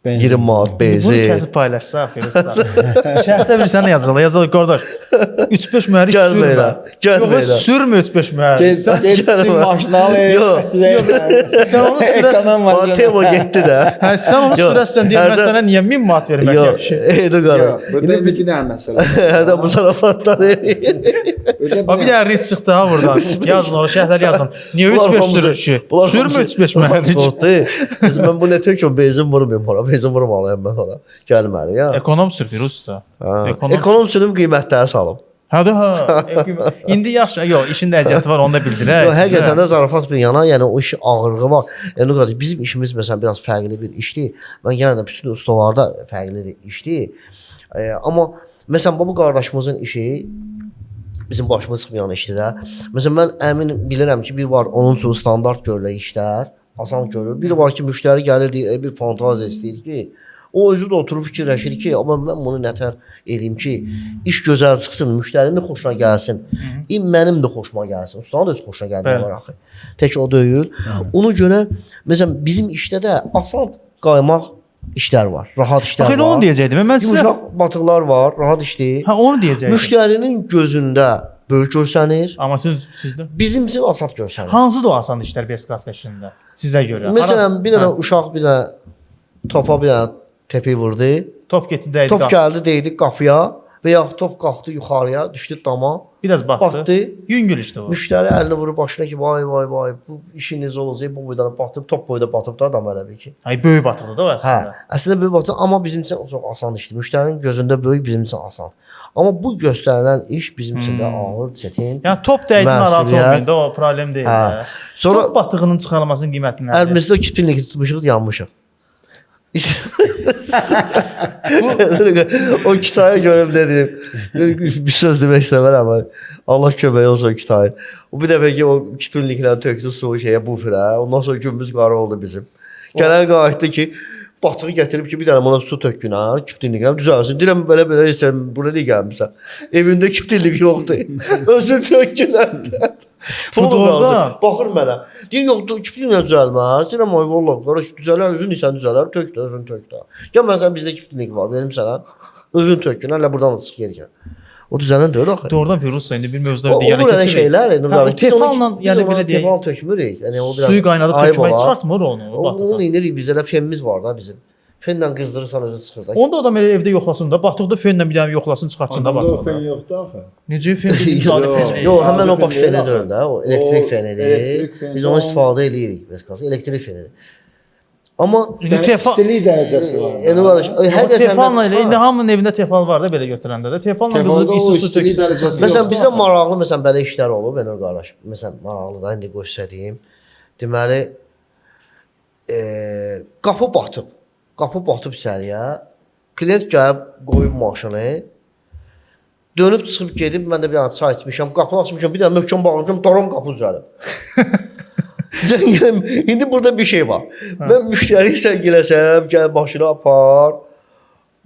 20 manat Bunu benzin. kəsib paylaşsaq, Firuzda. Şərtdə bir sənə yazılır. Yazılır qardaş. 3-5 mühərrik Gəlmə sürmə. elə, gəlmə Yox, elə. sürmə 3-5 mühərrik. Getsin maşını al. Yox, Sən onu sürəsən. Ekonom Bana maşını. tema getdi də. Hə, sən onu Yox, sürəsən deyə mən hərdən- sənə niyə 1000 manat vermək Yox, yaxşı? eydi qara. Yox, burada bir iki dənə məsələ. Hərdən bu zarafatlar. Bax bir dənə risk çıxdı ha buradan. Yazın ora şərhlər yazın. Niyə 3-5 sürür ki? Sürmə 3-5 mühərrik. Mən bu nə töküm benzin vurmayım ora, benzin vurmalıyam mən ora. Gəlməli ya. Ekonom sür Firuzda. Ekonom sürüm qiymətləri salım. Hə də ha. İndi yaxşı. Yox, işin də əziyyəti var, onu da bildirək. Yox, həqiqətən də zarafat bir yana, yəni o işin ağırlığı var. Yəni qardaş, bizim işimiz məsələn biraz fərqli bir işdir. Mən yenə də bütün ustalarda fərqli işdir. Amma məsələn bu qardaşımızın işi bizim başımıza çıxmayan işdir də. Məsələn mən əmin bilirəm ki, bir var onun üçün standart görülən işlər, asan görülür. Bir var ki, müştəri gəlir deyir, bir fantaziya istəyir ki, o özü də oturub fikirləşir ki, amma mən bunu nətər eləyim ki, iş gözəl çıxsın, müştərinin də xoşuna gəlsin. Mənim də xoşuma gəlsin. Ustanın da heç xoşuna gəlməyə var axı. Tək o deyil. Ona görə məsələn bizim işdə də asan qaymaq işlər var, rahat işlər Bax, elə onu var. deyəcəkdim. Mən sizə Yumşaq batıqlar var, rahat işdir. hə onu deyəcəkdim. Müştərinin gözündə böyük görsənir. Amma sizdə Bizimsin asan görsənir. hansıdır o asan işlər Beskaska işində? Sizə görə. Məsələn, bir dənə uşaq bir dənə topa bir dənə təpi vurdu. top getdi dəydi. Top gəldi, dəydi qapıya və ya top qalxdı yuxarıya, düşdü dama. Biraz batdı. Batdı. Yüngül işdir o. Müştəri əlini vurub başına ki, vay vay vay, bu işin necə olacaq? Bu boydan batıb, top boyda batıb da adam elə bil ki. Ay böyük batırdı da o Hə, əslində. əslində böyük batıb, amma bizim üçün çox asan işdir. Müştərinin gözündə böyük, bizim üçün asan. Amma bu göstərilən iş bizim üçün də ağır, çətin. Yəni top dəydi narahat Məsuliyyət. olmayın da o problem deyil. Hə. də. Sonra Top batığının çıxarılmasının qiyməti nədir? əlimizdə kitinlik tutmuşuq, yanmışıq. O kitaya görüb ne diyeyim. Bir söz demək istəmərəm amma Allah köməyi olsun o kitayın. O bir dəfə ki o kitinliklə tökdü su şeyə bufirə. Ondan sonra günümüz qara oldu bizim. Gələn qayıtdı ki batığı gətirib ki bir dənə ona su tökünə, kitinliklə düzəlsin. Deyirəm belə sən bura niyə gəlmisən? Evində kitinlik yoxdur. Özün tökünər. Pul lazım. Baxır mənə. Deyir yoxdur, kitinliklə düzəlməz. Deyirəm ay vallah, qardaş düzələr, özün isə düzələr, tök də, özün tök də. Gəl mən sən bizdə kitinlik var, verim sənə. Özün tökünə, elə buradan da çıx geri. O düzələn deyil axı. Doğrudan Firuz indi bir mövzuda O digərinə belə keçirik. şeylər, Tefanla yəni belə deyək. tefal tökmürük. Yəni o biraz Suyu qaynadıb ayıb tökmək olar. çıxartmır onu. Onu indirik bizdə də femimiz var da bizim. Fenlə qızdırırsan özü çıxır da. Onda adam elə evdə yoxlasın da, batıqda fenlə bir dənə yoxlasın, çıxartsın da Adamda o batıqda. fen yoxdur axı. Necə fen dediyin sadə fen deyil. Yox, həmin o Adi baş fen feni deyil deyil də, o elektrik fenidir. elektrik feni Biz onu o- istifadə eləyirik bəs elektrik fenidir. Amma İndi tefal İstilik dərəcəsi var. elə var. Həqiqətən Tefalla elə indi hamının evində tefal var da belə götürəndə də. Tefalla Tefalda qızıb o isti su istilik töksən. dərəcəsi Məsələn yoxdur bizdə axı. maraqlı belə işlər olub, Önür qardaş. Məsələn maraqlı da indi göstərdiyim. Deməli qapı batıb. Qapı batıb içəriyə. Klient gəlib qoyub maşını. Dönüb çıxıb gedib mən də bir dənə çay içmişəm, qapını açmışam, bir dənə möhkəm bağlamışam, daram qapı düzəlib. İndi burada bir şey var. Mən müştəri sən gəlsəm, gəl maşını apar.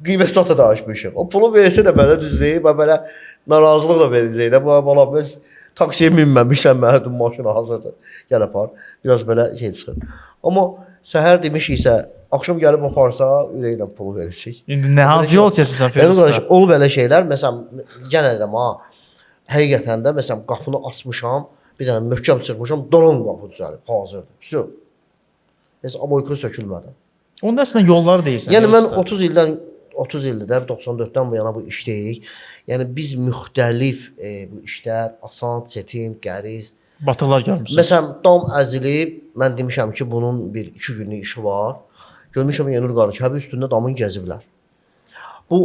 Qiymət satı danışmışıq. O pulu versə də belə düzdür, belə narazılıqla verəcək də. Bu bala biz taksiyə minməmişsən, mənim maşına hazırdır. Gəl apar. Biraz belə şey çıxır. Amma səhər demişiksə, axşam gəlib aparsa, ürəklə pulu verəcək. İndi nə hansı yol seçmisən Yəni qardaş, Firuzda? olub belə şeylər, məsələn, yenə deyirəm ha, həqiqətən də məsələn qapını açmışam, bir dənə möhkəm çırpmışam, dolan qapı düzəlib, hazırdır. Vəsə. Heç aboyka sökülmədi. Onda əslində yollar deyirsən. Yəni mən Firuzda. 30 ildir, 94-dən bu yana bu işdəyik. Yəni biz müxtəlif bu işlər, asan, çətin, qəriz. Batıqlar görmüsən. Məsələn, dam əzilib, mən demişəm ki, bunun bir 2 günlük işi var. Görmüşəm Yenur qardaş, həbi üstündə damın gəziblər. Bu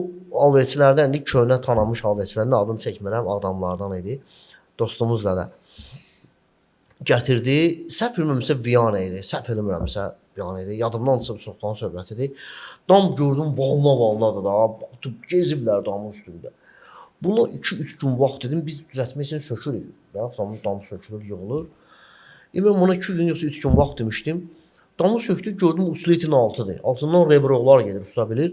alverçilərdən indi köhnə tanınmış alverçilərin adını çəkmirəm, adamlardan idi. Dostumuzla da gətirdi. Səhv bilmirəmsə Viyana idi. Səhv eləmirəmsə Viyana idi. Yadımdan çıxıb çoxdan söhbət idi. Dam gördüm valnadır da. Batıb geziblər damın üstündə. Buna 2-3 gün vaxt dedim, biz düzəltmək üçün sökürük. Dam sökülür, yığılır. Mən buna 2 gün yoxsa 3 gün vaxt demişdim. Damı söktük, gördüm usletin altıdır. Altından rebroqlar gedir, usta bilir.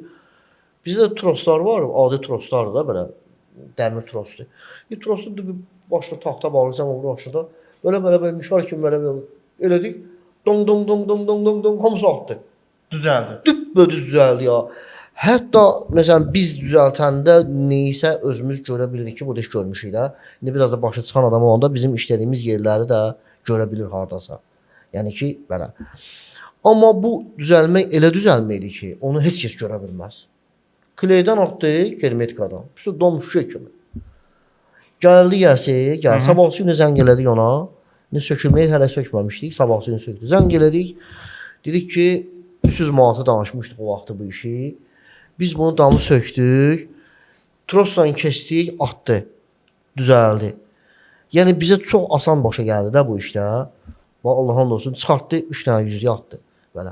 Bizdə də troslar var, adi troslar da belə dəmir trosdur. Trostu bir başda taxta bağlayacam o başda. Belə mişar kimi belə elədik. Dong dong dong dong dong dong dong hamısı atdı. Düzəldi. Düz düzəldi ya. Hətta məsələn biz düzəltəndə neysə özümüz görə bilirik ki, bu iş görmüşük də. İndi biraz da başa çıxan adam olanda bizim işlədiyimiz yerləri də görə bilir hardasa. Yəni ki, belə. Amma bu düzəlmək elə düzəlməkdir ki, onu heç kəs görə bilməz. Kleydən atdı, germetikadan. Bütün dom şüşə kimi. Gəldi gəlsə, sabahçı günü zəng elədik ona. Ne sökülməyi hələ sökməmişdik, sabahçı günü söktü. Zəng elədik. Dedik ki, 300 manata danışmışdıq o vaxtı bu işi. Biz bunu damı söktük. Trosla keçdik, atdı. Düzəldi. Yəni bizə çox asan başa gəldi də bu işdə. Allah'ın olsun çıxartdı 3 dənə yüzlük atdı belə.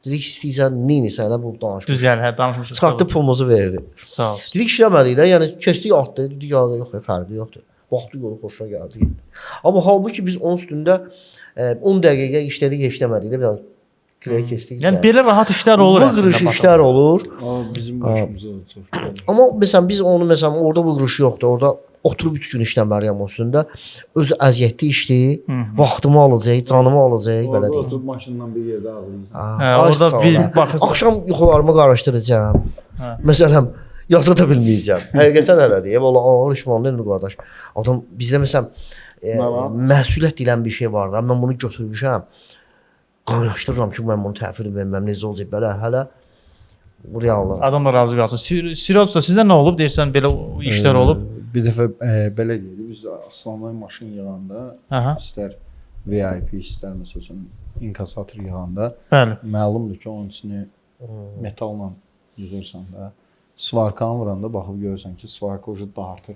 Dedik istəyirsən neyini sənə bu danışmış. Düzəl, hə danışmışıq. Çıxartdı pulumuzu verdi. Sağ ol. Dedik işləmədik də, yəni keçdik atdı. Dedik ya yox, fərqi yoxdur. Vaxtı yolu xoşuna gəldi. Amma halbuki biz onun üstündə 10 dəqiqə işlədik, işləmədik də bir dənə kreyə keçdik. Yəni belə rahat işlər olur əslində. Vıqırış işlər olur. Bizim başımıza da çox. Amma məsələn biz onu məsələn orada vıqırış yoxdur. Orada oturub 3 gün işləməliyəm o üstündə. Özü əziyyətli işdir. Vaxtımı alacaq, canımı alacaq, belə deyək. Oturub maşından bir yerdə ağlayırsan. Hə, orada bir baxırsan. Axşam yuxularımı qarışdıracağam. Hə. Məsələn, yata da bilməyəcəm. Həqiqətən elədir. Valla ağır işmanlı indi qardaş. Adam bizdə məsələn məsuliyyət deyilən bir şey var da. Mən bunu götürmüşəm. Qarışdırıram ki, mən bunu təhvil verməm, necə olacaq belə. Hələ bu reallığı. Adam da razı qalsın. Siraj usta sizdə nə olub? Deyirsən belə işlər olub. Bir dəfə belə deyildi. Biz Aslanlı maşın yığanda, Aha. istər VIP, istər məsələn inkasator yığanda, Bəli. məlumdur ki, onun içini metalla yığırsan da, svarkanı vuranda baxıb görürsən ki, svarka ucu dartır.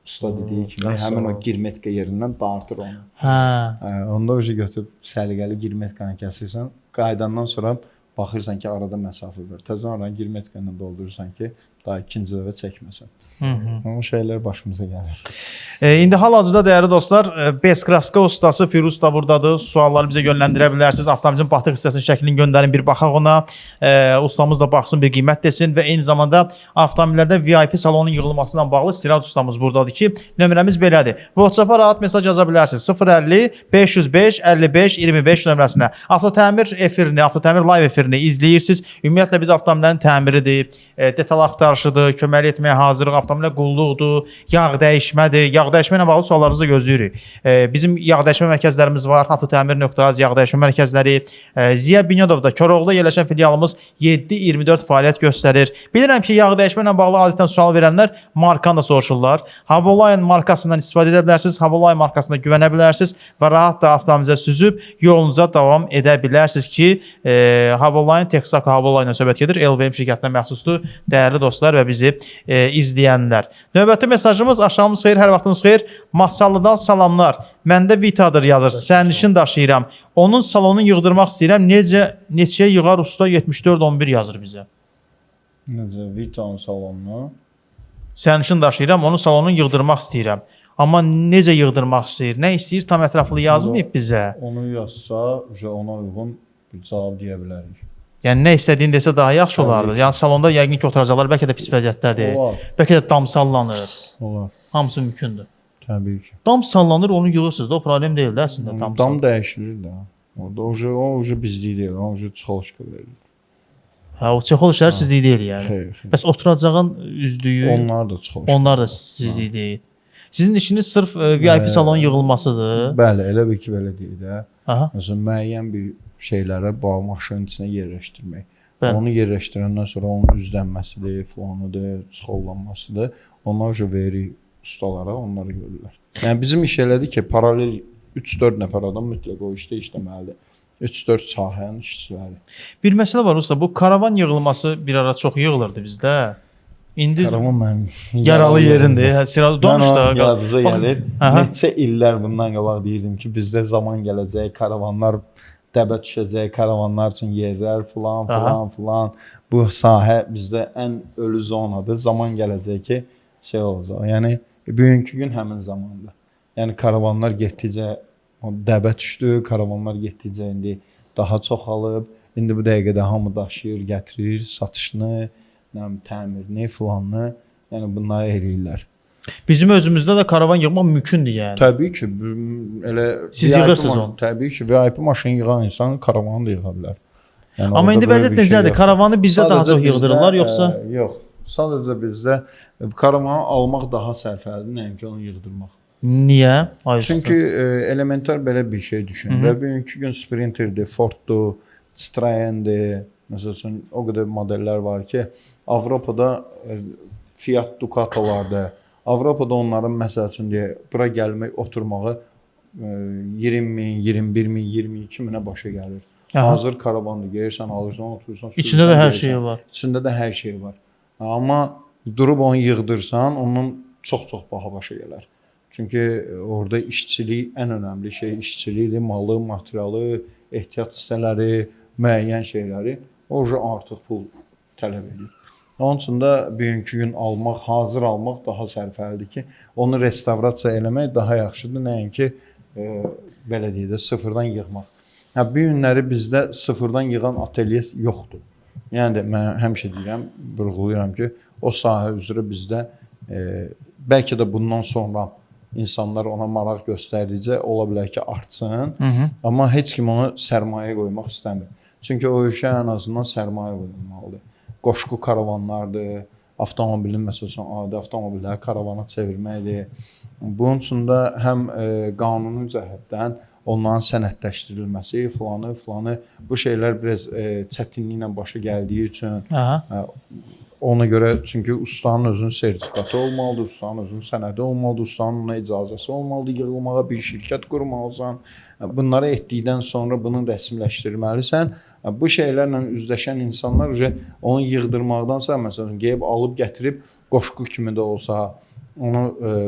Usta dediyi kimi həmin o girmetka yerindən dartır onu. Hə. Onda ucu götürüb səliqəli girmetkanı kəsirsən, qaydandan sonra baxırsan ki, arada məsafə var. Təzən oradan girmetka ilə doldurursan ki, daha ikinci dəfə çəkməsən. O şeylər başımıza gəlir. İndi hal-hazırda dəyərli dostlar, Beskraska ustası Firuz da burdadır. Sualları bizə yönləndirə bilərsiniz. Avtomobilin batıq hissəsinin şəklini göndərin, bir baxaq ona. Ustamız da baxsın, bir qiymət desin və eyni zamanda avtomobillərdə VIP salonun yığılmasıyla bağlı Siraj ustamız burdadır ki, nömrəmiz belədir. WhatsApp-a rahat mesaj yaza bilərsiniz. 050 505 55 25 nömrəsinə. Avtotəmir efirini, avtotəmir live efirini izləyirsiniz. Ümumiyyətlə biz avtomobillərin təmiridir, detal axtarışdır, qarşıdır, kömək etməyə hazırıq, avtomobilə qulluqdur, yağ dəyişmədir. Yağ dəyişmə ilə bağlı suallarınızı gözləyirik. Bizim yağ dəyişmə mərkəzlərimiz var. Avtotəmir.az yağ dəyişmə mərkəzləri. Ziya Binyodovda Koroğluda yerləşən filialımız 7/24 fəaliyyət göstərir. Bilirəm ki, yağ dəyişmə ilə bağlı adətən sual verənlər markanı da soruşurlar. Havoline markasından istifadə edə bilərsiniz. Havoline markasına güvənə bilərsiniz və rahat da avtomobilinizə süzüb yolunuza davam edə bilərsiniz ki, Havoline Texaco Havoline ilə söhbət gedir. LVM şirkətinə məxsusdur. Dəyərli dostlar və bizi izləyənlər. Növbəti mesajımız axşamınız xeyir, hər vaxtınız xeyir. Masallıdan salamlar. Məndə Vitadır yazır. Sərnişin daşıyıram. Onun salonunu yığdırmaq istəyirəm. Neçəyə yığar usta 7411 yazır bizə. Necə Vitanın salonunu? Sərnişin daşıyıram, onun salonunu yığdırmaq istəyirəm. Amma necə yığdırmaq istəyir, nə istəyir tam ətraflı yazmayıb bizə. Onu yazsa, ona uyğun bir cavab deyə bilərik. Yəni nə istədiyini desə daha yaxşı olardı. Yəni salonda yəqin ki, oturacaqlar, bəlkə də pis vəziyyətdədir. Olar. Bəlkə də dam sallanır. Olar. Hamısı mümkündür. Təbii ki. Dam sallanır, onu yığırsınız da, o problem deyil də əslində. Dam dəyişilir də. Orada o bizlik deyil, o çıxılışqa verilir. Hə, o çexol işləri sizlik deyil yəni. Xeyr. Bəs oturacağın üzdüyü, Onlar da çıxılışqa. onlar da sizlik deyil. Sizin işiniz sırf VIP salonun yığılmasıdır. Bəli, elə bir ki, belə deyil də. Aha. Məsələn, müəyyən bir şeylərə bağ maşının içinə yerləşdirmək. Bəli. Onu yerləşdirəndən sonra onun üzlənməsidir, filanıdır, çıxollanmasıdır. Onlar veririk ustalara, onları görürlər. Yəni bizim iş elədir ki, paralel 3-4 nəfər adam mütləq o işdə işləməlidir. 3-4 sahənin işçiləri. Bir məsələ var usta, bu karavan yığılması bir ara çox yığılırdı bizdə. İndi Karavan mənim yaralı yerindir. Hə, Sirad danış da. Yadınıza gəlir. Aha. Neçə illər bundan qabaq deyirdim ki, bizdə zaman gələcək, karavanlar dəbə düşəcək, karavanlar üçün yerlər filan. Bu sahə bizdə ən ölü zonadır. Zaman gələcək ki, şey olacaq. Yəni bugünkü gün həmin zamandır. Yəni karavanlar getdikcə dəbə düşdü, karavanlar getdikcə indi daha çoxalıb. İndi bu dəqiqədə hamı daşıyır, gətirir, satışını, təmirini, filanını, yəni bunları eləyirlər. Bizim özümüzdə də karavan yığmaq mümkündür yəni. Təbii ki, elə Siz yığırsınız onu. Təbii ki, VIP maşın yığan insan karavanı da yığa bilər. Yəni Amma indi vəziyyət necədir? Karavanı bizdə daha çox yığdırırlar yoxsa? Yox. Sadəcə bizdə karavanı almaq daha sərfəlidir, nəinki onu yığdırmaq. Niyə? Çünki elementar belə bir şey düşünün. Və bugünkü gün Sprinterdir, Forddur, Citroendir. Məsəl üçün o qədər modellər var ki, Avropada Fiat Ducatolardır. Avropada onların məsəl üçün deyə bura gəlmək, oturmağı 20 min, 21 min, 22 minə başa gəlir. Hazır karavandır, gəlirsən, alırsan, oturursan. İçində də hər şey var. İçində də hər şey var. Amma durub onu yığdırsan, onun çox-çox baha başa gələr. Çünki orada işçilik ən önəmli şey işçilikdir, malı, materialı, ehtiyat hissələri, müəyyən şeyləri orada artıq pul tələb edir. Onun üçün də bugünkü gün almaq, hazır almaq daha sərfəlidir ki, onu restavrasiya eləmək daha yaxşıdır, nəinki belə deyək də sıfırdan yığmaq. Bu günləri bizdə sıfırdan yığan ateliye yoxdur. Yəni də mən həmişə deyirəm, vurğulayıram ki, o sahə üzrə bizdə bəlkə də bundan sonra insanlar ona maraq göstərdikcə ola bilər ki, artsın. Amma heç kim onu sərmayə qoymaq istəmir. Çünki o işə ən azından sərmayə qoyulmalıdır. Qoşqu karavanlardır, avtomobilin məsələn adi avtomobilləri karavana çevirməkdir. Bunun üçün də həm qanuni cəhətdən onların sənədləşdirilməsi, filanı bu şeylər biraz çətinliklə başa gəldiyi üçün ona görə çünki ustanın özünün sertifikatı olmalıdır, ustanın özünün sənədi olmalıdır, ustanın ona icazəsi olmalıdır, yığılmağa bir şirkət qurmalısan. Bunları etdikdən sonra bunu rəsmiləşdirməlisən. Bu şeylərlə üzləşən insanlar onu yığdırmaqdansa, məsələn, gəlib alıb gətirib qoşqu kimi də olsa, onu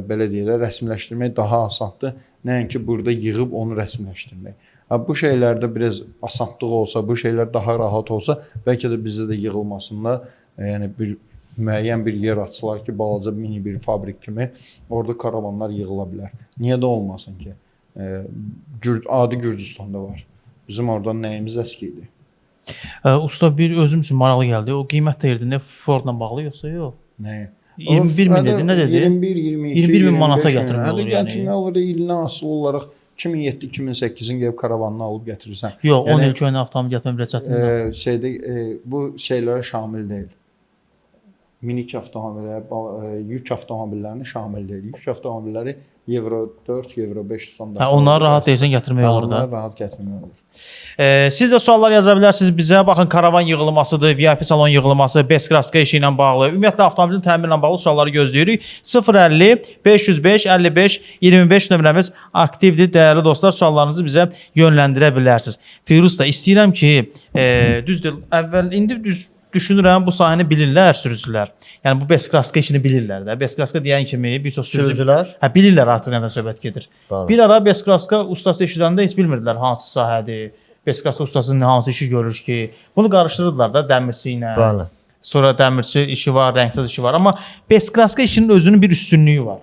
belə deyirlər, rəsmiləşdirmək daha asandır, nəinki burada yığıb onu rəsmiləşdirmək. Bu şeylərdə biraz asanlıq olsa, bu şeylər daha rahat olsa, bəlkə də bizdə də yığılmasında yəni bir müəyyən bir yer açılar ki, balaca mini bir fabrik kimi orada karavanlar yığıla bilər. Niyə də olmasın ki? Adi Gürcüstanda var. Bizim oradan nəyimiz əskidir? Usta bir özüm üçün maraqlı gəldi. O qiymət deyirdi, nə Fordla bağlı yoxsa yox? Nəyə? 21 min dedi, nə dedi? 21, 22, 21 min manata gətirmək olur yəni. Gətirmək olur, ilinə asılı olaraq 2007-2008-in gəlib karavanını alıb gətirirsən. Yox, 10 il köhnə avtomobil gətirmək biraz çətindir. Bu şeylərə şamil deyil. minik avtomobillər, yük avtomobillərini şamil deyil. Yük avtomobilləri Euro 4, Euro 5 standartı. Onları rahat deyilsən gətirmək olur da. Onları rahat gətirmək olur. Siz də suallar yaza bilərsiniz bizə. Baxın, karavan yığılmasıdır, VIP salon yığılması, Beskraska işi ilə bağlı, ümumiyyətlə avtomobilin təmiri ilə bağlı sualları gözləyirik. 050 505 55 25 nömrəmiz aktivdir. Dəyərli dostlar, suallarınızı bizə yönləndirə bilərsiniz. Firuz da istəyirəm ki, düzdür, indi düşünürəm bu sahəni bilirlər sürücülər. Yəni bu Beskraska işini bilirlər də. Beskraska deyən kimi bir çox Sürücülər bilirlər artıq nədən söhbət gedir. Bəli. Bir ara Beskraska ustası eşidəndə heç bilmirdilər hansı sahədir. Beskraska ustası hansı işi görür ki, bunu qarışdırırdılar da dəmirçi ilə. Bəli. Sonra dəmirçi işi var, rəngsaz işi var, amma Beskraska işinin özünün bir üstünlüyü var.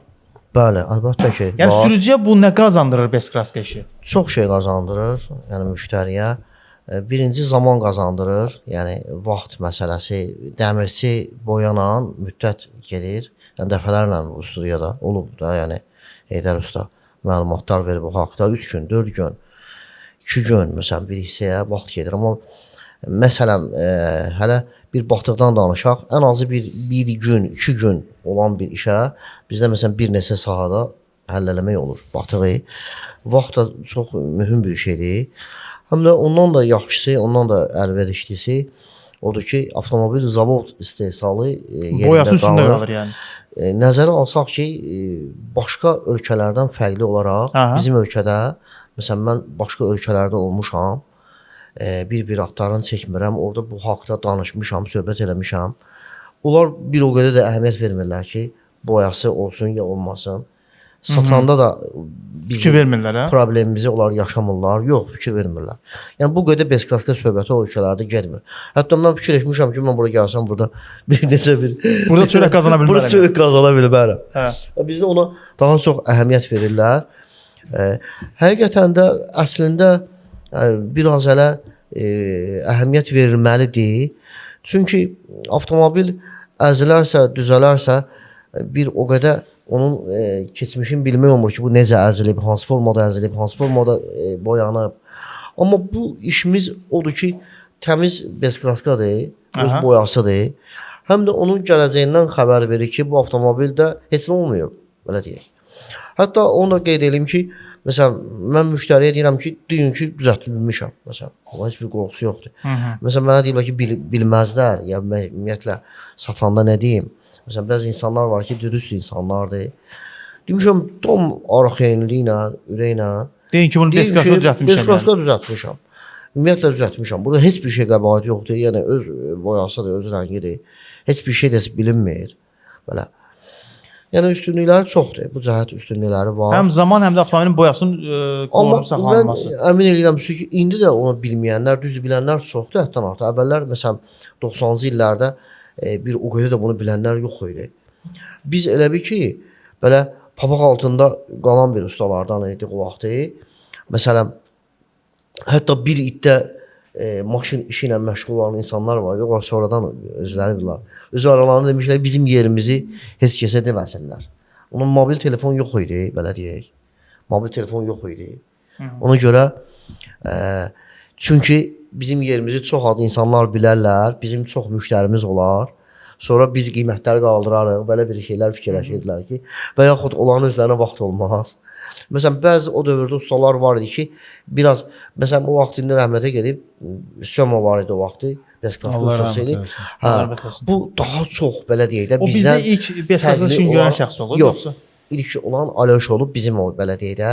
Bəli, əlbəttə ki. Yəni var. sürücüyə bu nə qazandırır Beskraska işi? Çox şey qazandırır, yəni müştəriyə. Birinci zaman qazandırır, yəni vaxt məsələsi. Dəmirçi boyanan müddət gedir. Yəni dəfələrlə bu studiyada olub da, yəni Heydər usta məlumatlar verib bu haqqda 3 gün, 4 gün, 2 gün məsələn bir hissəyə vaxt gedir. Amma məsələn hələ bir batıqdan danışaq, ən azı bir gün, 2 gün olan bir işə bizdə məsələn bir neçə sahədə həll eləmək olur batığı. Vaxt da çox mühüm bir şeydir. Həm də ondan da yaxşısı, ondan da əlverişlisi odur ki, avtomobil zavod istehsalı Boyası üstündə qalır yəni. Nəzərə alsaq ki, başqa ölkələrdən fərqli olaraq bizim ölkədə, məsələn mən başqa ölkələrdə olmuşam, bir adlarını çəkmirəm, orada bu haqqda danışmışam, söhbət eləmişəm. Onlar bir o qədər də əhəmiyyət vermirlər ki, boyası olsun ya olmasın. Satanda da fikir vermirlər, hə? Problemimizi onlar yaşamırlar. Yox, fikir vermirlər. Yəni bu qədər Beskraska söhbəti o ölkələrdə getmir. Hətta mən fikirləşmişəm ki, mən bura gəlsəm burada bir necə bir burada çörək qazana bilmərəm. Burada çörək qazana bilmərəm. Hə. Bizdə ona daha çox əhəmiyyət verirlər. Həqiqətən də əslində biraz elə əhəmiyyət verilməlidir. Çünki avtomobil əzilərsə, düzələrsə bir o qədər onun keçmişini bilmək olmur ki, bu necə əzilib, hansı formada əzilib, hansı formada boyanıb. Amma bu işimiz odur ki, təmiz Beskraskadır, öz boyasıdır. Həm də onun gələcəyindən xəbər verir ki, bu avtomobildə heç nə olmuyor, belə deyək. Hətta onu da qeyd edeyim ki, məsələn, mən müştəriyə deyirəm ki, dünkü düzəltmişəm, məsələn. Amma heç bir qorxusu yoxdur. Məsələn, mənə deyirlər ki, bilməzlər, ya ümumiyyətlə satanda nə deyim? Məsələn, bəzi insanlar var ki, dürüst insanlardır. Demişəm, tam arxayınlığıyla, ürəklə. Deyin ki, bunu Beskraska düzəltmişəm. Beskraska düzəltmişəm. Ümumiyyətlə düzəltmişəm. Burada heç bir şey qəbahət yoxdur. Yəni, öz boyasıdır, öz rəngidir. Heç bir şey də bilinmir. Belə. Yəni, üstünlükləri çoxdur. Bu cəhət üstünlükləri var. Həm zaman, həm də avtomobilin boyasının qorunub saxlanılması. Amma mən əmin edirəm ki, indi də onu bilməyənlər, düzdür, bilənlər çoxdur. Həddən artıq. Əvvəllər, məsələn, 90-cı illərdə bir o qədər də bunu bilənlər yox idi. Biz elə bir ki, belə papaq altında qalan bir ustalardan idik o vaxtı. Məsələn, hətta bir iddə maşın işi ilə məşğul olan insanlar var. Onlar sonradan özləri bilirlər. Öz aralarında demişlər, bizim yerimizi heç kəsə deməsinlər. Onun mobil telefon yox idi, belə deyək. Mobil telefon yox idi. Ona görə çünki bizim yerimizi çox az insanlar bilərlər, bizim çox müştərimiz olar. Sonra biz qiymətləri qaldırarıq, belə bir şeylər fikirləşirdilər ki, və yaxud onların özlərinə vaxt olmaz. Məsələn, bəzi o dövrdə ustalar var idi ki, biraz, məsələn, o vaxt indi rəhmətə gedib, Sömə var idi o vaxtı, Beskraska ustası idi. Bu daha çox, belə deyək də, bizdən... O bizdə ilk Beskraska işini görən şəxs olur, yoxsa? İlk olan Alyoş olub, bizim o, belə deyək də,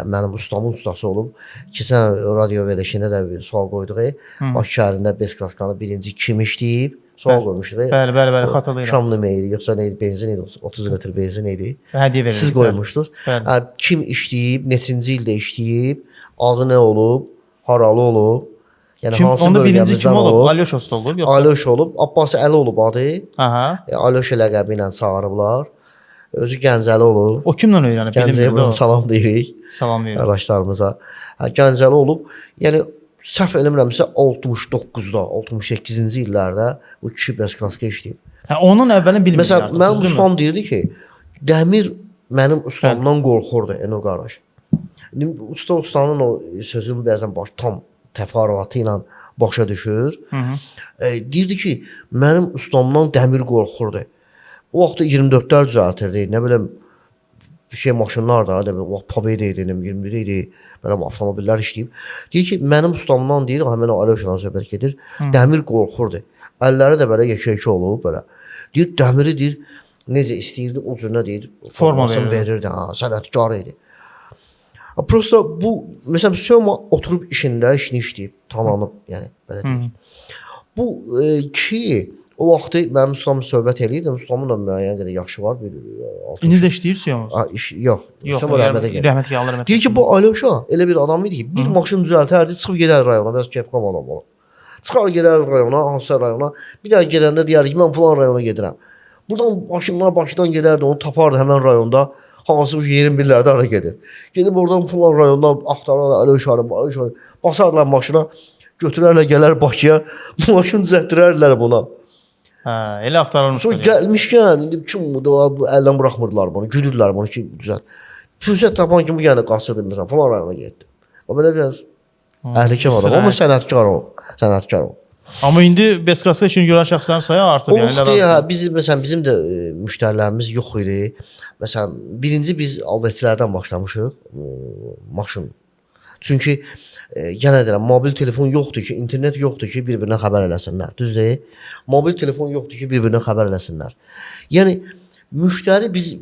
mənim ustamın ustası olub. Keçən radio verilişində də bir sual qoyduq. Bakı şəhərində Beskraskanı birinci kim işləyib? Sual qoymuşduq. Bəli, xatırlayıram. Şam neydi, yoxsa neydi, benzin idi, 30 litr benzin idi. Hədiyyə verildi. Siz qoymuşdunuz. Kim işləyib, neçinci ildə işləyib, adı nə olub, haralı olub, yəni hansı bölgəmizdən olub? Alyoş usta olub, yoxsa? Alyoş olub, Abbas Əli olub adı. Alyoş ləqəbi ilə çağırıblar. Özü Gəncəli olub. O kimlə öyrənib? Gəncəyə buradan salam deyirik. Salam deyirik. Qardaşlarımıza. Gəncəli olub. Yəni səhv eləmirəmsə 69-da, 68-ci illərdə bu kişi Beskraska işləyib. Onun əvvəlini bilmirəm. Məsələn, mənim ustam deyirdi ki, dəmir mənim ustamdan qorxurdu, Eno qardaş. Ustanın o sözünü bəzən tam təfərrüatı ilə başa düşür. Hı -hı. Deyirdi ki, mənim ustamdan dəmir qorxurdu. O vaxt 24-lər düzəltirdi. Nə bilim bir şey maşınlar da, o vaxt Pabeydə idi, 21 idi. Belə avtomobillər işləyib. Deyir ki, mənim ustamdan deyir, həmin o Alyoşadan söhbət gedir. Dəmir qorxurdu. Əlləri də belə yekə-yekə olub belə. Deyir, dəmiri deyir, necə istəyirdi, o cürünə deyir, formasını verirdi. Ha, sənətkar idi. Prosta bu, məsələn, Söma oturub işində, işini işləyib, tanınıb, yəni belə deyək. Bu ki, o vaxtı mənim ustamla söhbət eləyirdim. Ustamın da müəyyən qədər yaxşı var. İndi də işləyirsiniz? Yox. Söma rəhmətə gəlir. Rəhmətə gəlir. Deyir ki, bu Alyoşa elə bir adam idi ki, bir maşın düzəltərdi, çıxıb gedər rayona, biraz kefqam adam olur. Çıxar gedər rayona, hansısa rayona. Bir daha gedəndə deyər ki, mən falan rayona gedirəm. Buradan maşınlar Bakıdan gedərdi, onu tapardı həmən rayonda. Hansı yerin birlərdə ara gedir. Gedib oradan falan rayondan axtararlar, Alyoşa, basarlar maşına, götürərlər, gələr Bakıya, maşın düzəltdirərlər buna. Hə, elə axtarılmışlar. Sonra gəlmişkən, indi kim bu əldən buraxmırdılar bunu, güdürlər bunu ki, düzəlt. Fürsət tapan kimi yəni qaçırdı məsələn, falan rayona getdi. O belə biraz əhlikəm adam, amma sənətkar o, sənətkar o. Amma indi Beskraska işini görən şəxslərin sayı artır. O vaxt məsələn bizim də müştərilərimiz yox idi. Məsələn, birinci biz alverçilərdən başlamışıq, maşın. Çünki yenə deyirəm, mobil telefon yoxdur ki, internet yoxdur ki, bir-birinə xəbər eləsinlər. Düzdür? Mobil telefon yoxdur ki, bir-birinə xəbər eləsinlər. Yəni müştəri biz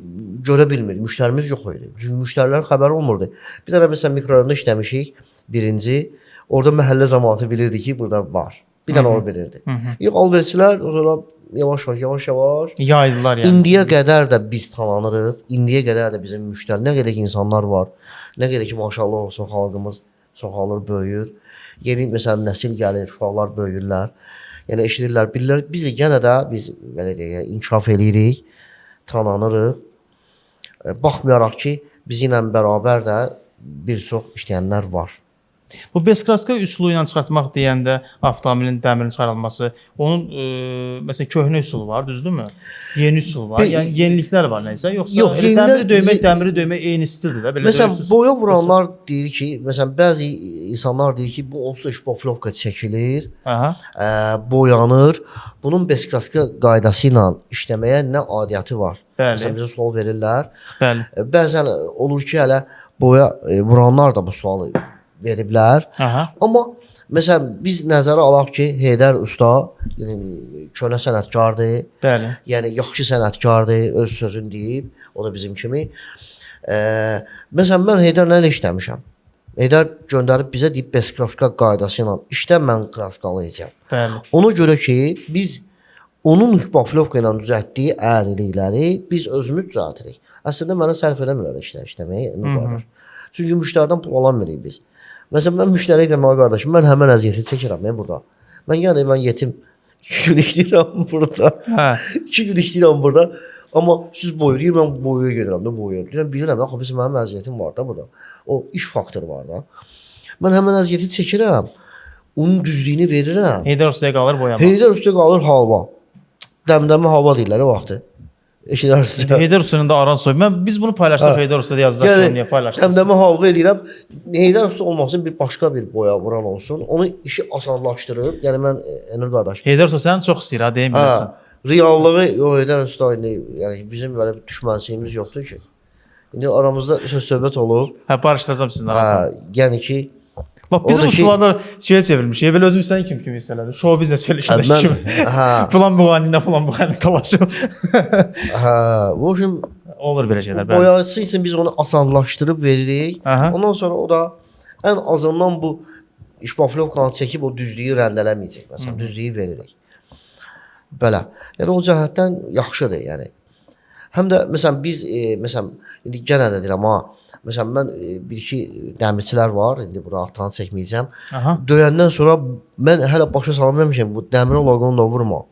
görə bilmir, müştərimiz yox idi. Çünki müştərilərin xəbəri olmurdu. Bir dənə məsələn mikrorayonda işləmişik, birinci. Orada məhəllə cəmaatı bilirdi ki, burada var. Bir dənə o bilirdi. Yox, alverçilər o sonra yavaş-yavaş yaydılar yəni. İndiyə qədər də biz tanınırıq. İndiyə qədər də bizim müştəri, nə qədər ki insanlar var. Nə qədər ki maşallah olsun xalqımız çoxalır, böyüyür. Yeni məsələn nəsil gəlir, uşaqlar böyüyürlər. Yəni eşidirlər, bilirlər. Biz də yenə də biz belə deyək, inkişaf eləyirik, tanınırıq. Baxmayaraq ki, bizimlə bərabər də bir çox işləyənlər var. Bu Beskraska üsulu ilə çıxartmaq deyəndə avtomobilin dəmirinin çıxarılması, onun məsələn köhnə üsulu var, düzdürmü? Yeni üsul var. Yəni yeniliklər var nəsə, yoxsa dəmiri döymək eyni stildir də, belə. Məsələn, boya vuranlar deyir ki, məsələn bəzi insanlar deyir ki, bu onsuz da şpoflovka çəkilir, boyanır. Bunun Beskraska qaydası ilə işləməyə nə adiyyəti var? Məsələn bizə sual verirlər. Bəzən olur ki, hələ boya vuranlar da bu sualı veriblər. Amma məsələn biz nəzərə alaq ki, Heydər usta köhnə sənətkardır. Bəli. Yəni yaxşı sənətkardır, öz sözünü deyib, o da bizim kimi. Məsələn mən Heydərlə işləmişəm. Heydər göndərib bizə deyib Beskraska qaydası ilə işlə mən kraskalayacağam. Bəli. Ona görə ki, biz onun şpoflovka ilə düzəltdiyi əyrilikləri biz özümüz düzəltirik. Əslində mənə sərf eləmirlər işləməyi. Çünki müştəridən pul alamırıq biz. Məsələn, mən müştəriyə deyirəm, qardaşım, mən həmən əziyyəti çəkirəm burada. Mən yəni mən yetim 2 gün işləyirəm burada. 2 gün işləyirəm burada. Amma siz boyuyur, mən boyuya gedirəm də boyuya. Bilirəm, axı bizim mənim əziyyətim var da burada. O iş faktoru var da. Mən həmən əziyyəti çəkirəm. Onun düzlüyünü verirəm. Heydər ustaya qalır boyama. Heydər ustaya qalır halva. Dəmdəmə hava deyirlər o vaxtı. Heydər ustanın da aran soy. Biz bunu paylaşdıq Heydər ustada yazdıq, niyə paylaşdıq? Dəmdəmə halva eləyirəm. Heydər usta olmasın, bir başqa bir boya vuran olsun. Onu işi asanlaşdırıb. Yəni mən Enur qardaş. Heydər usta səni çox istəyir, ha deyim bilirsən. Reallığı o Heydər usta yəni bizim belə düşmənçiliyimiz yoxdur ki. İndi aramızda söhbət olub. Barışdıracağam sizinlə arasında. Yəni ki bax bizim usullarda şeyə çevrilmiş. Evvel özüm sən kim hissələdin? Show biznes söyləşdəki kimi. Falan bu anında falan bu anında talaşım. Bu üçün olur belə şeylər. Boyacısı üçün biz onu asanlaşdırıb veririk. Ondan sonra o da ən azından bu şpoflovkanı çəkib o düzlüyü rəndələməyəcək. Məsələn, düzlüyü veririk. Belə. Yəni o cəhətdən yaxşıdır, yəni. Həm də məsələn biz məsələn indi yenə də deyirəm məsələn mən bir-iki dəmirçilər var, indi bura adını çəkməyəcəm. Döyəndən sonra mən hələ başa salmamışam bu dəmiri laqonla vurma.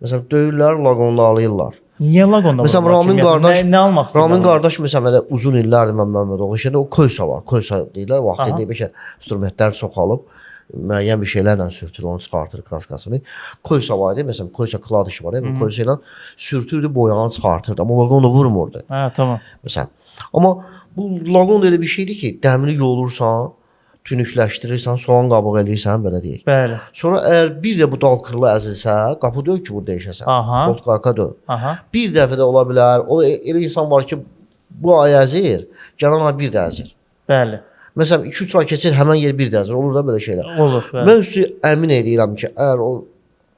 Məsələn döyürlər, laqonla alırlar. Niyə laqonla vurmaq? Məsələn Ramin qardaş, nə almaq istəyir? Ramin qardaş məsələn elə uzun illərdir mən Məmmədoğlu işində o Koysa var. Koysa deyirlər, vaxtında bəlkə instrumentlər çoxalıb müəyyən bir şeylərlə sürtür, onu çıxartır kraskasını. Koysa var idi, məsələn Koysa klad işi var, bu Koysa ilə sürtürdü, boyanı çıxartırdı, amma laqonla vurmurdu. Tamam. Məsələn. Amma bu laqon elə bir şeydir ki, dəmiri yolursan, tünükləşdirirsən, soğan qabığı eləyirsən, belə deyək. Bəli. Sonra əgər bir də bu dal kırılı əzilsə, qapı deyil ki, bu dəyişəsən. Aha. Botqarka deyil. Aha. Bir dəfə də ola bilər. O elə insan var ki, bu ay əzir, gələn ay bir də əzir. Bəli. Məsələn 2-3 ay keçir, həmin yer bir də əzir. Olur da belə şeylər. Olur. Bəli. Mən üstü əmin eləyirəm ki, əgər o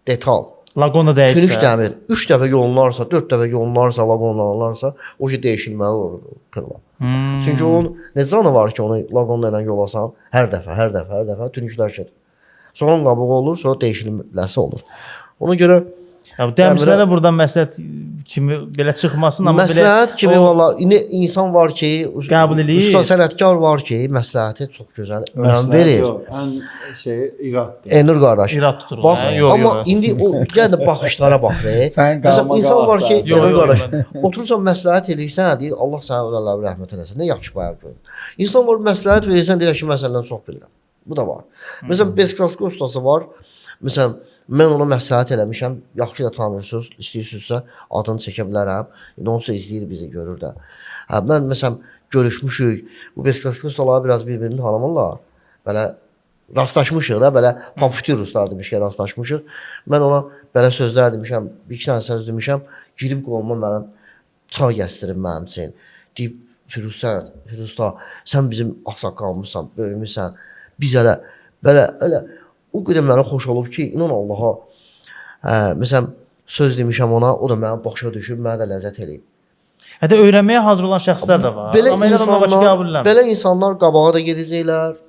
detal Laqona dəyişsə. tünük dəmir 3 dəfə yolunarsa, 4 dəfə yolunarsa, laqonlanarsa, o şey dəyişilməli olur kırıla. Çünki onun nə canı var ki, onu laqonla ilə yolasan, hər dəfə tünükləşir. Soğan qabığı olur, sonra dəyişilməsi olur. Ona görə Ya dəmirçilərə buradan məsləhət kimi belə çıxmasın, amma məsləhət kimi valla indi insan var ki, qəbul eləyir. usta sənətkar var ki, məsləhəti çox gözəl önəm verir. Yox, ən iraddır. Enur qardaş. İrad tutur. Bax, amma indi o gəlin baxışlara bax. Sən Məsələn, insan var ki, Yox, Enur yox, qardaş, oturursan məsləhət eləyirsən, deyir Allah sənə ölələri rəhmət eləsin. Nə yaxşı bayaq gör. İnsan var məsləhət verirsən, deyir ki, məsələn çox bilirəm. Bu da var. Məsələn, Beskrasko ustası var. Məsələn, mən ona məsləhət eləmişəm. Yaxşı da tanıyırsınız, istəyirsinizsə adını çəkə bilərəm. İndi onsuz izləyir bizi, görür də. Hə, mən məsələn görüşmüşük. Bu Beskrasko ustaları biraz bir-birini tanımırlar. Belə rastlaşmışıq da, belə populyar ustalar demişkən rastlaşmışıq. Mən ona belə sözlər demişəm, bir-iki dənə söz demişəm. Girib qoluma mənim çay gəzdirin mənim üçün. Deyib Firuzda, sən bizim ağsaqqalımızsan, böyümüsən. Biz elə belə o qədər mənə xoş olub ki, inan Allaha. Məsələn, söz demişəm ona, o da mənə başa düşüb, mənə də ləzzət eləyib. Hətta öyrənməyə hazır olan şəxslər də var. Belə insanlar qabağa da gedəcəklər.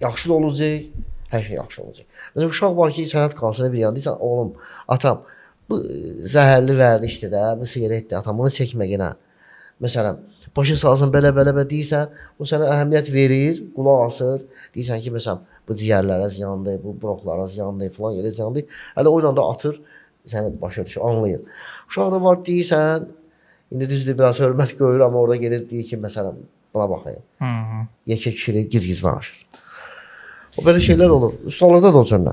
Yaxşı da olacaq, hər şey yaxşı olacaq. Məsələn, uşaq var ki, sənət qalsın bir yana deyirsən, oğlum, atam, bu zəhərli vərdişdir də, bu siqaretdir, atam, bunu çəkmə yenə. Məsələn, başa salsan belə deyirsən, o sənə əhəmiyyət verir, qulaq asır. Deyirsən ki, məsələn, bu ciyərlərə ziyandır, bu bronxlara ziyandır, falan yerə ziyandır. Hələ o ilə də atır, səni başa düşür, anlayır. Uşaq da var deyirsən, indi düzdür, biraz hörmət görür, amma orada gedir deyir ki, məsələn, buna baxayım. Yekə kişilir, giz-gizdən aşır. O belə şeylər olur. Ustalarda da o cürlə.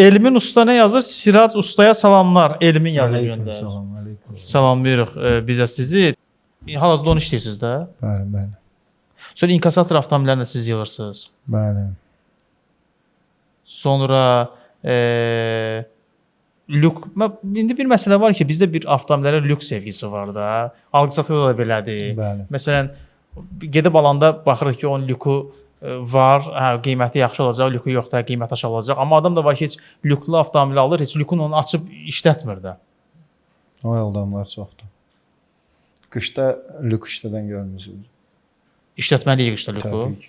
Elmin usta nə yazır? Sirac ustaya salamlar. Elmin yazır göndər. Salamlayırıq bizə sizi. Hal-hazırda onu işləyirsiniz də? Bəli. Sonra inkasator avtomobillərini siz yığırsınız. Bəli. Sonra indi bir məsələ var ki, bizdə bir avtomobillərə lüks sevgisi var da. Alqı-satqı da belədir. Bəli. Məsələn, gedib alanda baxırıq ki, onun lüku var, qiyməti yaxşı olacaq, lüku yoxdur, qiymət aşağı olacaq. Amma adam da var ki, heç lüklu avtomobil alır, heç lükunu onu açıb işlətmir də. O adamlar çoxdur. Qışda lük işlədən görmüsünüz. İşlətməliyik qışda lüku. Təbii ki.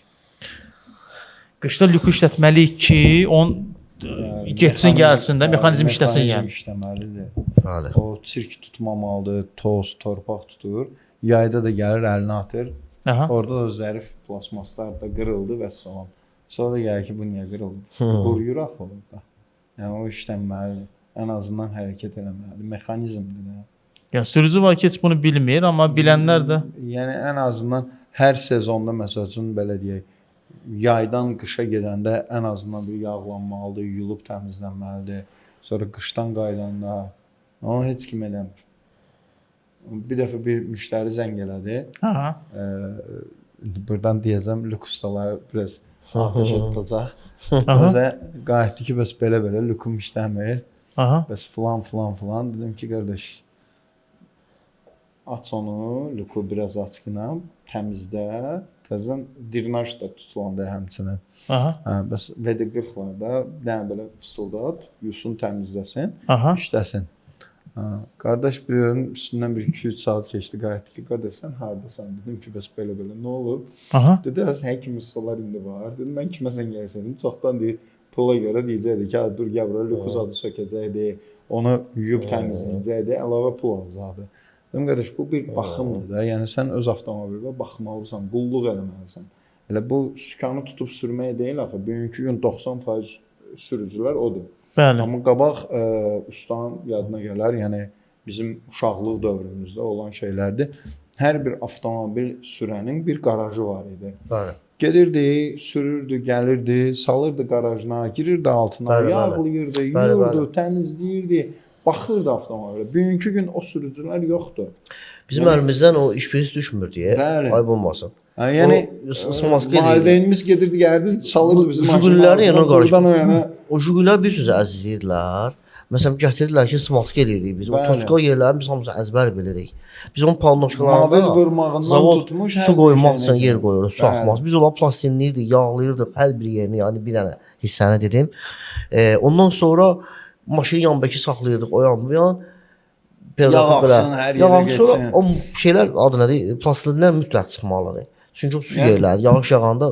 Qışda lüku işlətməliyik ki, getsin, gəlsin də, mexanizm işləsin yəni. İşləməlidir. Bəli. O çirk tutmamalıdır, toz, torpaq tutur. Yayda da gəlir, əlini atır. Aha. Orada da zərif plasmaslar da qırıldı və salam. Sonra da gəlir ki, bu niyə qırıldı? Quruyur axı orada. Yəni o işlənməlidir. Ən azından hərəkət eləməlidir. Mexanizmdir də. Yəni sürücü var ki, heç bunu bilmir, amma bilənlər də Yəni ən azından hər sezonda məsəl üçün belə deyək, yaydan qışa gedəndə ən azından bir yağlanmalıdır, yuyulub təmizlənməlidir. Sonra qışdan qaydanda onu heç kim eləmir. Bir dəfə bir müştəri zəng elədi. Aha. Buradan deyəcəm, lük ustaları biraz ateş tutacaq. Bizə qayıtdı ki, bəs belə lükum işləmir. Aha. Bəs filan. Dedim ki, qardaş, aç onu, lüku biraz açqına, təmizlə, təzən drenaj da tutulanda həmçinin. Aha. Bəs VD40-larda bir dənə belə fısıldat, yusun təmizləsin, Aha. işləsin. Qardaş bir üstündən 1-2-3 saat keçdi, qayıtdı ki, qardaş sən hardasan? Dedim ki, bəs belə nə olub? Aha. Dedi, həkim ustalar indi var. Dedim, mən kimə sən gəlsədim? Çoxdan deyir, pula görə deyəcəkdi ki, dur gəl bura, lükuz adı sökəcəkdi, onu yuyub təmizləyəcəkdi, əlavə pul alacaqdı. Dedim, qardaş, bu bir baxımdır da. Yəni sən öz avtomobilə baxmalısan, qulluq eləməlisən. Elə bu sükanı tutub sürməyə deyil axı. Bugünkü gün 90% sürücülər odur. Bəli. Amma qabaq ustanın yadına gələr, yəni bizim uşaqlıq dövrümüzdə olan şeylərdir. Hər bir avtomobil sürənin bir qarajı var idi. Bəli. Gedirdi, sürürdü, gəlirdi, salırdı qarajına, girirdi altına, yağlayırdı, yuyurdu, təmizləyirdi, baxırdı avtomobilə. Bugünkü gün o sürücülər yoxdur. Bizim əlimizdən o iş pis düşmür deyə. Ayıb olmasın. Yəni Smask eləyirdi. valideynimiz gedirdi, gəldi, salırdı bizim Jiguliləri yəni o buradan o yana. O Jigulilər bir sözü əzizləyirdilər. Məsələn gətirdilər ki, smask eləyirdik biz. O Bəli. toçka yerlərini biz hamısı əzbər bilirik. Biz onun Mavel palnoşkalarında vurmağından tutmuş su qoymaq üçün yer qoyuruq, su Bəli. axmaz. Biz onları plastinliyirdik, yağlayırdıq hər bir yerini, yəni bir dənə hissəni dedim. Ondan sonra maşını yanındakı saxlayırdıq o yan bu yan. Yağ axsın, hər yerə Sonra getsin. o şeylər adı nədir? Plastinlər mütləq çıxmalıdır. Çünki o su yerləri yağış yağanda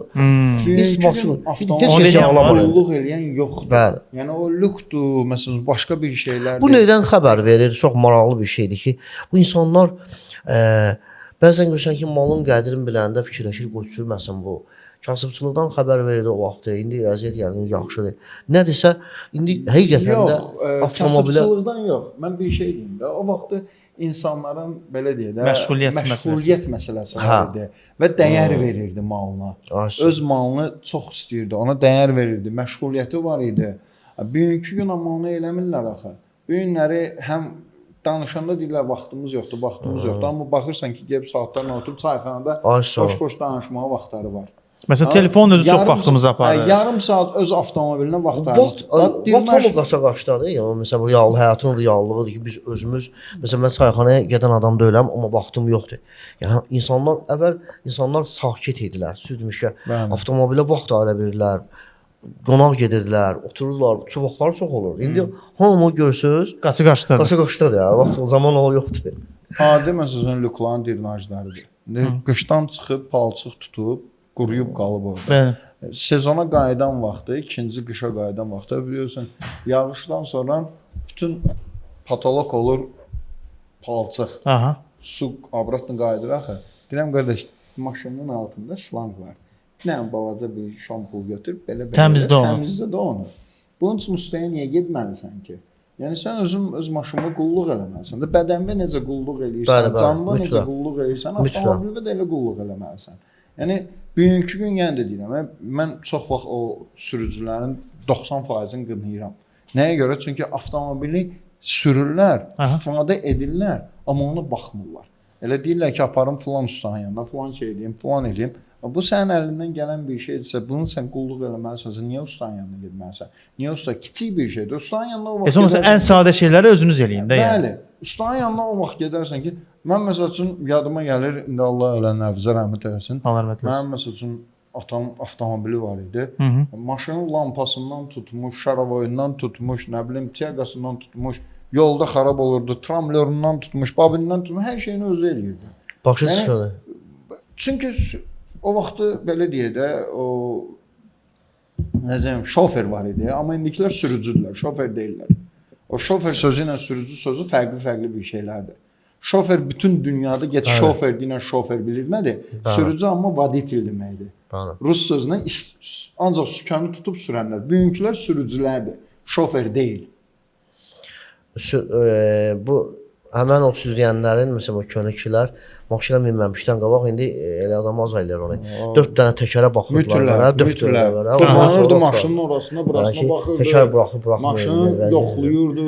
Biz basıyor. avtomobil Heç kəs yağlamır. qulluq eləyən yoxdur. Bəli. Yəni o lükdür, məsələn başqa bir şeylər. Bu nədən xəbər verir? Çox maraqlı bir şeydir ki, bu insanlar bəzən görsən ki, malın qədrini biləndə fikirləşir, qoy sürməsin bu. Kasıbçılıqdan xəbər verirdi o vaxtı. İndi vəziyyət yəni yaxşıdır. Nədirsə, indi həqiqətən də avtomobilə kasıbçılıqdan yox. Mən bir şey deyim də, o vaxtı insanların belə deyə də Məşğuliyyət məsələsi var idi və dəyər verirdi malına. Öz malını çox istəyirdi, ona dəyər verirdi, məşğuliyyəti var idi. Bugünkü gün amma onu eləmirlər axı. Bu günləri həm danışanda deyirlər vaxtımız yoxdur, vaxtımız yoxdur. Amma baxırsan ki, gəlib saatlarla oturub çayxanada boş-boş danışmağa vaxtları var. Məsələn, telefon özü çox vaxtımızı aparır. Yarım saat öz avtomobilinə vaxt vaxt qaça qaçdadır. Yəni məsələn bu real həyatın reallığıdır ki, biz özümüz məsələn mən çayxanaya gedən adam deyiləm, amma vaxtım yoxdur. Yəni insanlar sakit idilər. Südmüşkə avtomobilə vaxt ayıra bilirlər. Qonaq gedirdilər, otururlar, çubuqlar çox olur. İndi hamı görsüz, qaçdadır. Qaça-qaçdadır ya. Vaxt o zaman o yoxdur. Adi məsələn lükların drenajlarıdır. Qışdan çıxıb palçıq tutub quruyub qalıb orada. Bəli. Sezona qayıdan vaxtı, ikinci qışa qayıdan vaxtı biliyorsun, yağışdan sonra bütün patolog olur palçıq. Aha. Su abratla qayıdır axı. Deyirəm qardaş, maşının altında şlanq var. Nə balaca bir şampul götür, belə təmizlə də onu. Bunun üçün ustaya niyə getməlisən ki? Yəni sən öz maşınına qulluq eləməlisən. Də bədənə necə qulluq eləyirsən, canına necə qulluq eləyirsən, avtomobildə də elə qulluq eləməlisən. Yəni bugünkü gün yenə də deyirəm, mən çox vaxt o sürücülərin 90%-ni qınayıram. Nəyə görə? Çünki avtomobili sürürlər, istifadə edirlər, amma ona baxmırlar. Elə deyirlər ki, aparım filan ustanın yanına, filan şey eləyim, filan eləyim. Bu sənin əlindən gələn bir şeydirsə, bunu sən qulluq eləməlisən, niyə ustanın yanına getməlisən? Niyə usta kiçik bir şeydir? Ustanın yanına o vaxt gedərsən. Ən sadə şeyləri özünüz eləyin də yəni. Bəli. Ustanın yanına o vaxt gedərsən ki, mən məsəl üçün yadıma gəlir, indi Allah ölən nəvzə rəhmət eləsin. Mənim məsəl üçün atam avtomobili var idi. Maşının lampasından tutmuş, şaravoyundan tutmuş, nə bilim, tiyaqasından tutmuş, yolda xarab olurdu, tramlöründən tutmuş, babinindən tutmuş, hər şeyini özü eləyirdi. Başa düşürəm. Çünki o vaxtı belə deyə də o necəm şofer var idi, amma indikilər sürücüdürlər, şofer deyillər. O şofer sözü ilə sürücü sözü fərqli bir şeylərdir. Şofer bütün dünyada şofer deyilən şofer bilir nədir? Sürücü amma voditel deməkdir. Rus sözünə ancaq sükanı tutub sürənlər. Bugünkülər sürücülərdir, şofer deyil. Bu həmən o sürüyənlərin məsələn o könüllülər maşına minməmişdən qabaq indi elə adam az eləyir onu. 4 dənə təkərə baxırdılar. Fırlanırdı maşının orasına, burasına baxırdı. Təkər buraxıb maşını yoxlayırdı.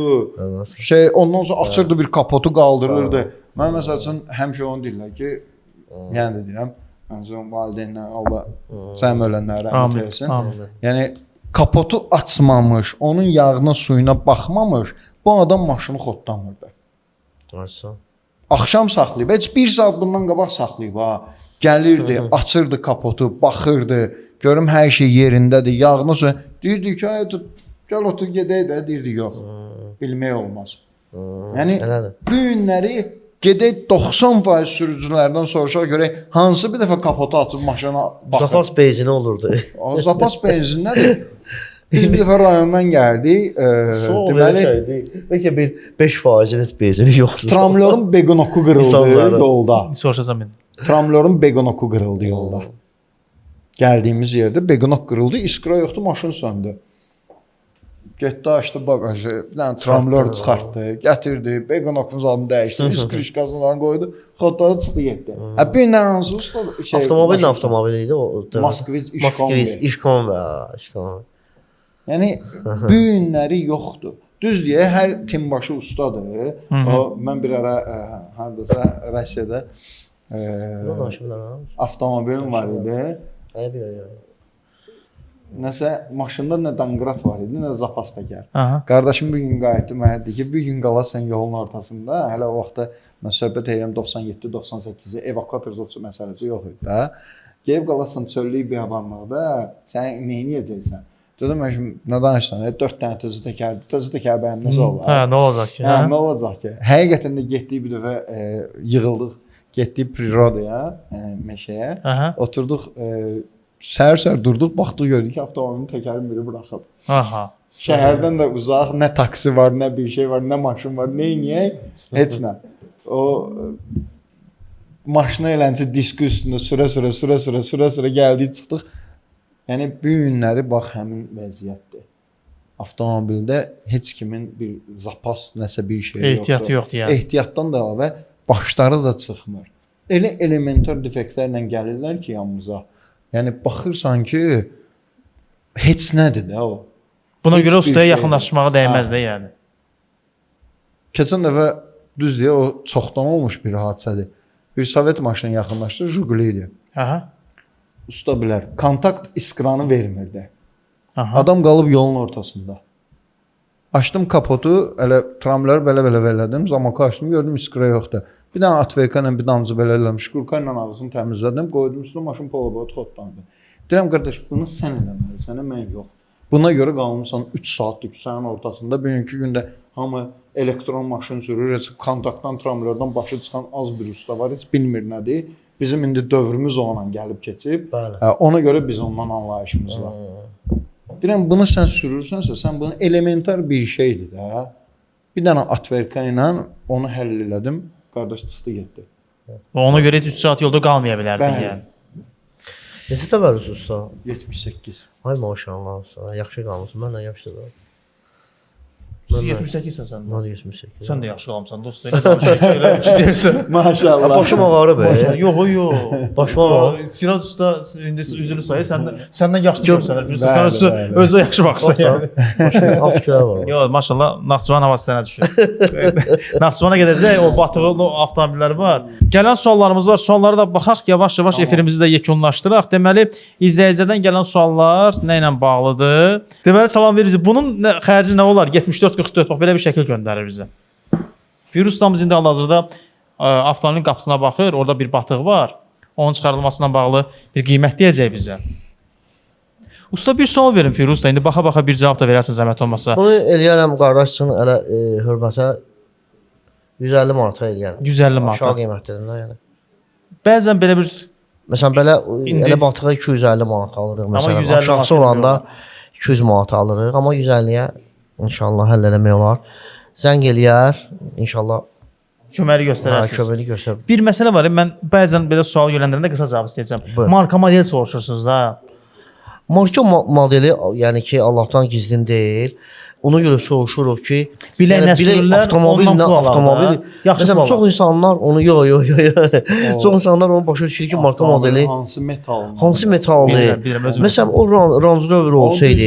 Ondan sonra açırdı bir kapotu qaldırırdı. Mən məsəl üçün həmişə onu deyirlər ki, yəni də deyirəm, məncə valideynlər Allah sənin ölənlərə rəhmət eləsin. Yəni kapotu açmamış, onun yağına, suyuna baxmamış, bu adam maşını xodlamırdı. Axşam saxlayıb, heç bir saat bundan qabaq saxlayıb ha. Gəlirdi, açırdı kapotu, baxırdı, görüm hər şey yerindədir, yağına su. Deyirdi ki, gəl otur gedək də, deyirdi yox. Bilmək olmaz. Yəni bu günləri gedək 90% sürücülərdən soruşaq görək hansı bir dəfə kapotu açıb maşına baxır. Zapas benzini olurdu. O zapas benzinlər biz bir dəfə rayondan gəldik. Deməli, bəlkə bir 5% heç benzini yoxdur. Tramlörün beqonoku qırıldı yolda. Soruşacağam indi. Tramlörün beqonoku qırıldı yolda. Gəldiyimiz yerdə beqonok qırıldı, iskra yoxdur, maşın söndü. Getdi, açdı bagajı, bir dənə tramlör çıxartdı, gətirdi, beqonokun zadını dəyişdi, iskrişkasından qoydu, xodları çıxdı getdi. Bir nə hansı usta şey. Avtomobil idi o. Moskvic İşkom. Yəni bu günləri yoxdur. Düz deyə hər timbaşı ustadır. O mən bir ara hardasa Rusiyada Bunu danışa bilərəm. avtomobilim var idi. Ayıb. Nəsə maşında nə danqrat var idi, nə zapas təkər. Aha. Qardaşım bir gün qayıtdı, mənə dedi ki, bir gün qalasan yolun ortasında. Hələ o vaxtda mən söhbət edirəm 97-98-i, evakuator zotu məsələsi yox idi də. Gəlib qalasan çöllük biyabanlıqda, sən nə edəcəksən? Dedim mən şimdi nə danışsan? 4 dənə təzə təkərdir. Təzə təkər bəyəm necə olar? Hə, nə olacaq ki? Hə, nə olacaq ki? Həqiqətən də getdik bir dəfə yığıldıq, getdik prirodaya, yəni meşəyə. Aha. Oturduq, səhər-səhər durduq, baxdıq gördük ki, avtomobilin təkərini biri buraxıb. Aha. Şəhərdən də uzaq, nə taksi var, nə bir şey var, nə maşın var, nə edək? Heç nə. O maşına eləncə diski üstündə sürə gəldik, çıxdıq. Yəni bu günləri bax həmin vəziyyətdir. Avtomobildə heç kimin bir zapas nəsə bir şey yoxdur. Ehtiyatı yoxdur yəni. Ehtiyatdan da əlavə başları da çıxmır. Elə elementar defektlərlə gəlirlər ki, yanımıza. Yəni baxırsan ki, heç nədir də o. Buna Heç görə bir ustaya şey yaxınlaşmağa dəyməz də yəni. Keçən dəfə düz deyə o çoxdan olmuş bir hadisədir. Bir Sovet maşını yaxınlaşdı, Jiguli idi. Aha. Usta bilər, kontakt iskranı vermirdi. Aha. Adam qalıb yolun ortasında. Açdım kapotu, elə tramvayları belə verlədim, zamoku açdım, gördüm iskra yoxdur. Bir dənə atverka ilə bir damcı belə elədim, şkurka ilə ağzını təmizlədim, qoydum üstünə, maşın polobot xodlandı. Deyirəm qardaş, bunu sən eləməlisən, mən yox. Buna görə qalmısan 3 saatlıq küçənin ortasında. Bugünkü gündə hamı elektron maşın sürür, heç kontaktdan, tramvaylardan başı çıxan az bir usta var, heç bilmir nədir. Bizim indi dövrümüz onunla gəlib keçib. Bəli. Ona görə biz ondan anlayışımız var. Deyirəm, bunu sən sürürsənsə, sən bunu elementar bir şeydir də. Bir dənə atverka ilə onu həll elədim. Qardaş çıxdı getdi. Ona görə 3 saat yolda qalmaya bilərdin Bəli. yəni. Neçə təvəllüd usta? 78. Ay maşallah sana. Yaxşı qalmısan. Məndən yaşlıdır. 78-sən sən. Mən 78. Sən də yaxşı qalmısan dost. Elə danışır, elə deyirsən. Maşallah. Başım ağrı be. Yox, yox. Başıma ağrı. Siraj usta indi üzülü sayı səndən yaşlı görsənir. Bəli, Sən bəli. özünə yaxşı baxsan yəni. Başım alt kilo var. Yox, maşallah Naxçıvan havası sənə düşür. Naxçıvana gedəcək, o batıqlı avtomobillər var. Gələn suallarımız var. Suallara da baxaq, yavaş-yavaş efirimizi də yekunlaşdıraq. Deməli, izləyicilərdən gələn suallar nə ilə bağlıdır? Deməli, salam verirsiniz. Bunun xərci nə olar? 74-44 bax belə bir şəkil göndərir bizə. Firuz ustamız indi hal-hazırda avtomobilin qapısına baxır. Orada bir batıq var. Onun çıxarılmasına bağlı bir qiymət deyəcək bizə. Usta bir sual verin Firuz usta. İndi baxa-baxa bir cavab da verərsin zəhmət olmasa. Bunu eləyərəm qardaş üçün elə hörmətə 150 manata eləyərəm. 150 manata. Aşağı qiymətlidir də yəni. Bəzən belə bir Məsələn belə İndi- elə batığa 250 manat alırıq məsələn. 150 Aşağısı manat olanda 200 manat alırıq, amma 150-yə inşallah həll eləmək olar. Zəng eləyər, inşallah köməyi göstərərsiniz. köməkli göstər. Bir məsələ var. Mən bəzən belə sual gələndərəndə qısa cavab istəyəcəm. Buyur. Marka model soruşursunuz da. Marka modeli yəni ki Allahdan gizlin deyil. Ona görə soruşuruq ki, Bilək nə bilək sürürlər, avtomobil ondan nə pul alırlar, avtomobil. hə? Yaxşı Məsələn, pul çox alırlar. insanlar onu çox insanlar onu başa düşür ki, marka modeli hansı metaldır? hansı metaldır. Bilirəm, özüm Məsələn, o Range Rover olsaydı,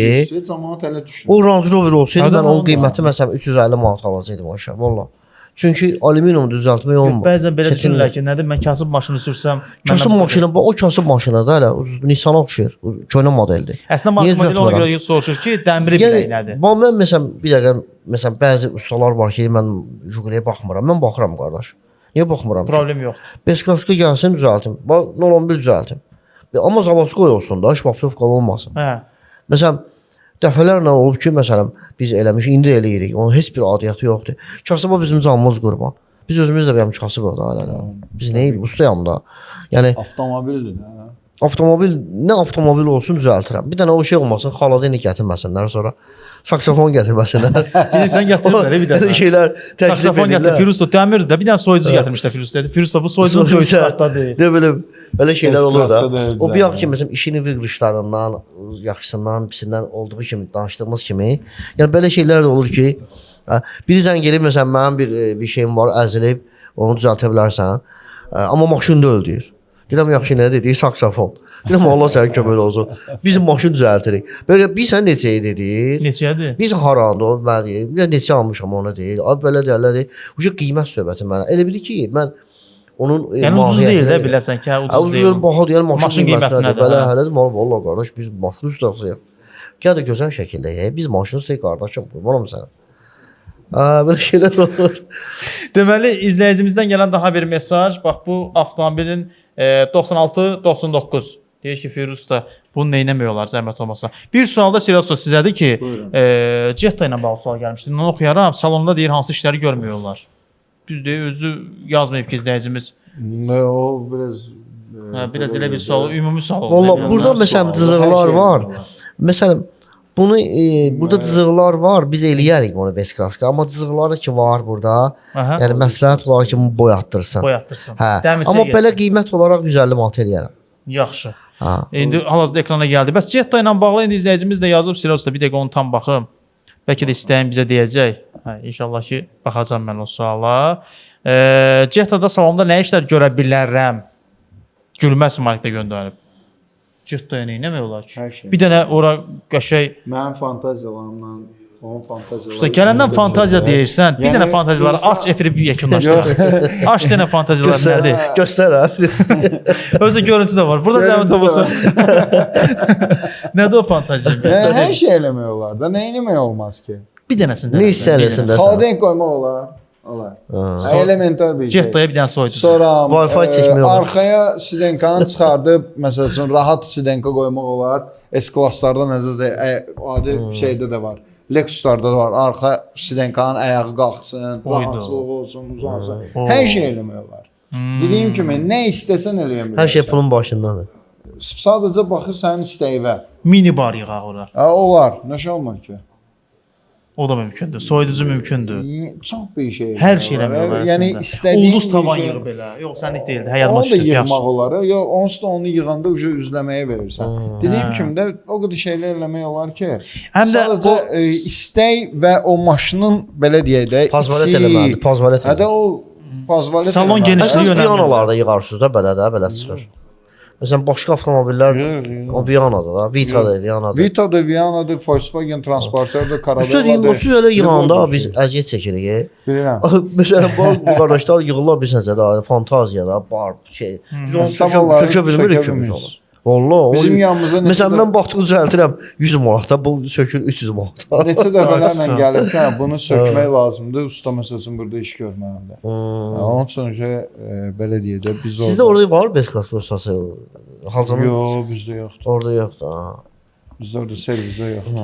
Cəmaət elə düşünür. o Range Rover olsaydı Adam mən onun olmaz. qiyməti məsələn 350 manat alacaqdım o işə, valla. Çünki alüminium düzəltmək olmur. Bəzən belə Çətindir. düşünürlər ki, nədir mən kasıb maşını sürsəm, Kasıb məndən bu- maşını, o kasıb maşını da elə Nissan oxşayır, köhnə modeldir. Əslində marka Niyə modeli ona düzəltmirəm? görə soruşur ki, dəmiri bilək nədir? Mən məsələn bir dəqiqə məsələn bəzi ustalar var ki, mən Jiguliyə baxmıram. Mən baxıram qardaş. Niyə baxmıram? Problem yoxdur. Beskaska gəlsin düzəltim. Bax 011 düzəltim. Amma Zavaskoy olsun da, şpaflovka olmasın. Hə. Məsələn dəfələrlə olub ki, məsələn biz eləmişik, indi eləyirik. Onun heç bir adiyyatı yoxdur. Kasıba bizim canımız qurban. Biz özümüz də bəyəm kasıbıq da hələ də. Biz nəyik? Ustayam da. Yəni Avtomobildir də. avtomobil, nə avtomobil olsun düzəltirəm. Bir dənə o şey olmasın, xaladenik gətirməsinlər sonra. Saksofon gətirməsinlər. Bilirsən gətiriblər bir Elə dəfə. şeylər təklif Saksafon gətir, edirlər. Firuz da dəmir də bir dənə soyucu gətirmişlər Firuz dedi. Firuz da bu soyucunun döyüşlərdə deyil. Də belə şeylər olur da. Eskaska da O bir özləri. yox ki, məsələn, işini qırışlarından, yaxşısından, pisindən olduğu kimi danışdığımız kimi, yəni belə şeylər də olur ki, biri zəng gəlib məsələn mənim bir şeyim var, əzilib, onu düzəltə bilərsən. Amma maşın deyil deyir. Deyirəm yaxşı nə dedi? Saksofon. Deyirəm Allah sənin kömək olsun. Bizim maşın düzəltirik. Belə bilsən neçəyə dedi? Neçədir? Biz harandı o mən deyir. Neçə almışam ona deyir. Abi belə deyirlər deyir. Bu qiymət söhbəti mənə. Elə bilir ki, mən onun Yəni ucuz deyil də mahiyyətinə görə. biləsən ki, hə, Ucuz ucuz deyil, deyil. baha deyil, maşın Maşın qiymətinə. qiymətinədir, Belə hə. elədim, vallahi qardaş biz maşın ustasıyıq. Gəl də gözəl şəkildə ye. Biz maşın ustasıyıq qardaşım, qurbanım sənə. Belə şeylər olur. Deməli, izləyicimizdən gələn daha bir mesaj. Bax, bu avtomobilin 96-99. Deyir ki, Firuz da bunu neynəmək olar, zəhmət olmasa. Bir sual da Sirasda sizədir ki, Jetta ilə bağlı sual gəlmişdi. Onu oxuyaram. Salonda deyir, hansı işləri görmüyorlar. Düzdür, özü yazmayıb ki, izləyicimiz. Ne o biraz Biraz elə bir sual, ümumi sual oldu. Vallahi burada məsələn cızıqlar var. Məsələn bunu burada cızıqlar var. Biz eləyərik bunu beskraska, amma cızıqları ki var burada. Aha. Yəni məsləhət olaraq ki bunu boyatdırsın. Boyatdırsın. Hə. Dəmirçiyə Amma getsin. belə qiymət olaraq 150 manat eləyərəm. Yaxşı. Ha. İndi hal-hazırda ekrana gəldi. Bəs Jetta ilə bağlı indi izləyicimiz də yazıb Sirasda bir dəqiqə onu tam baxım. Bəlkə də istəyən bizə deyəcək. Hə, inşallah ki baxacağam mən o suala. Jetta-da salonda nə işlər görə bilərəm? Gülməz marketə göndərib. Jetta-ya nə olar ki? Hər şey. Bir dənə ora qəşəng Mənim fantaziyalarımla onun fantaziyaları. usta gələndən fantaziya deyirsən. Bir dənə fantaziyaları aç efiri bir yekunlaşdıraq. Aç dənə fantaziyalar nədir? Göstər ha. Özdə görüntü də var. Burada zəhmət olmasa. Nədir o fantaziya? Hər şey eləmək olar da. Nə eləmək olmaz ki? Bir dənəsində. Nə hissələsin də sən? Xaden qoymaq olar. Olar. Elementar bir şey. Jetta-ya bir dənə soyucu. Sonra Wi-Fi çəkmək olar. arxaya sidenkanı çıxardıb, məsəl üçün rahat sidenka qoymaq olar. S-klasslarda necədir? Adi şeydə də var. Lexuslarda da var. Arxa sidenkanın ayağı qalxsın, rahatlıq olsun, uzansın. Hər şey eləmək olar. Dediyim kimi nə istəsən eləyə bilərsən. Hər şey pulun başındadır. Sadəcə baxır sənin istəyinə. Mini bar yığaq ora. Olar. Nə şey olmur ki? O da mümkündür. Soyuducu mümkündür. Çox bir şey. Hər şey eləmək olar. Yəni istədiyin ulduz tavan bir şey- yığ belə. Yox, sənlik deyildi. Həyadıma Onu da düşdü. yığmaq Yaxşı. olar. Yox, onsuz da onu yığanda ucu üzləməyə verirsən. Dediyim kimi də o qədər şeylər eləmək olar ki, Həm də sadəcə o- istək və o maşının belə deyək də Pozvalet eləməlidir, pozvalet Hədə eləməlidir. o pozvalet. Salon eləməlidir. genişliyi Siz önemli. Viyanalarda yığarsınız da belə də, belə çıxır. Məsələn başqa avtomobillər Yığır. o Viyanada da, Vita'da, Viyanada. Vito da Viyana'da, Volkswagen Transporter da Üstə deyim, Carado'da. siz elə yığanda biz əziyyət çəkirik. Bilirəm. Məsələn bu qardaşlar yığırlar bir səncədə fantaziyada, bar şey. Biz onu Savalları sökə bilmirik ki biz bilmirik. onu. Vallahi Bizim yanımızda Məsələn mən baxdıq düzəltirəm 100 manata, bu sökür 300 manata. Neçə dəfələrlə Aysa. gəlib ki, hə, bunu sökmək lazımdır. Usta məsəl üçün burada iş görməlidir. Onun üçün belə deyək də biz Sizdə orada var Besklas ustası? Hazırın Yox, bizdə yoxdur. orada yoxdur. Ha. Bizdə orada servisdə yoxdur.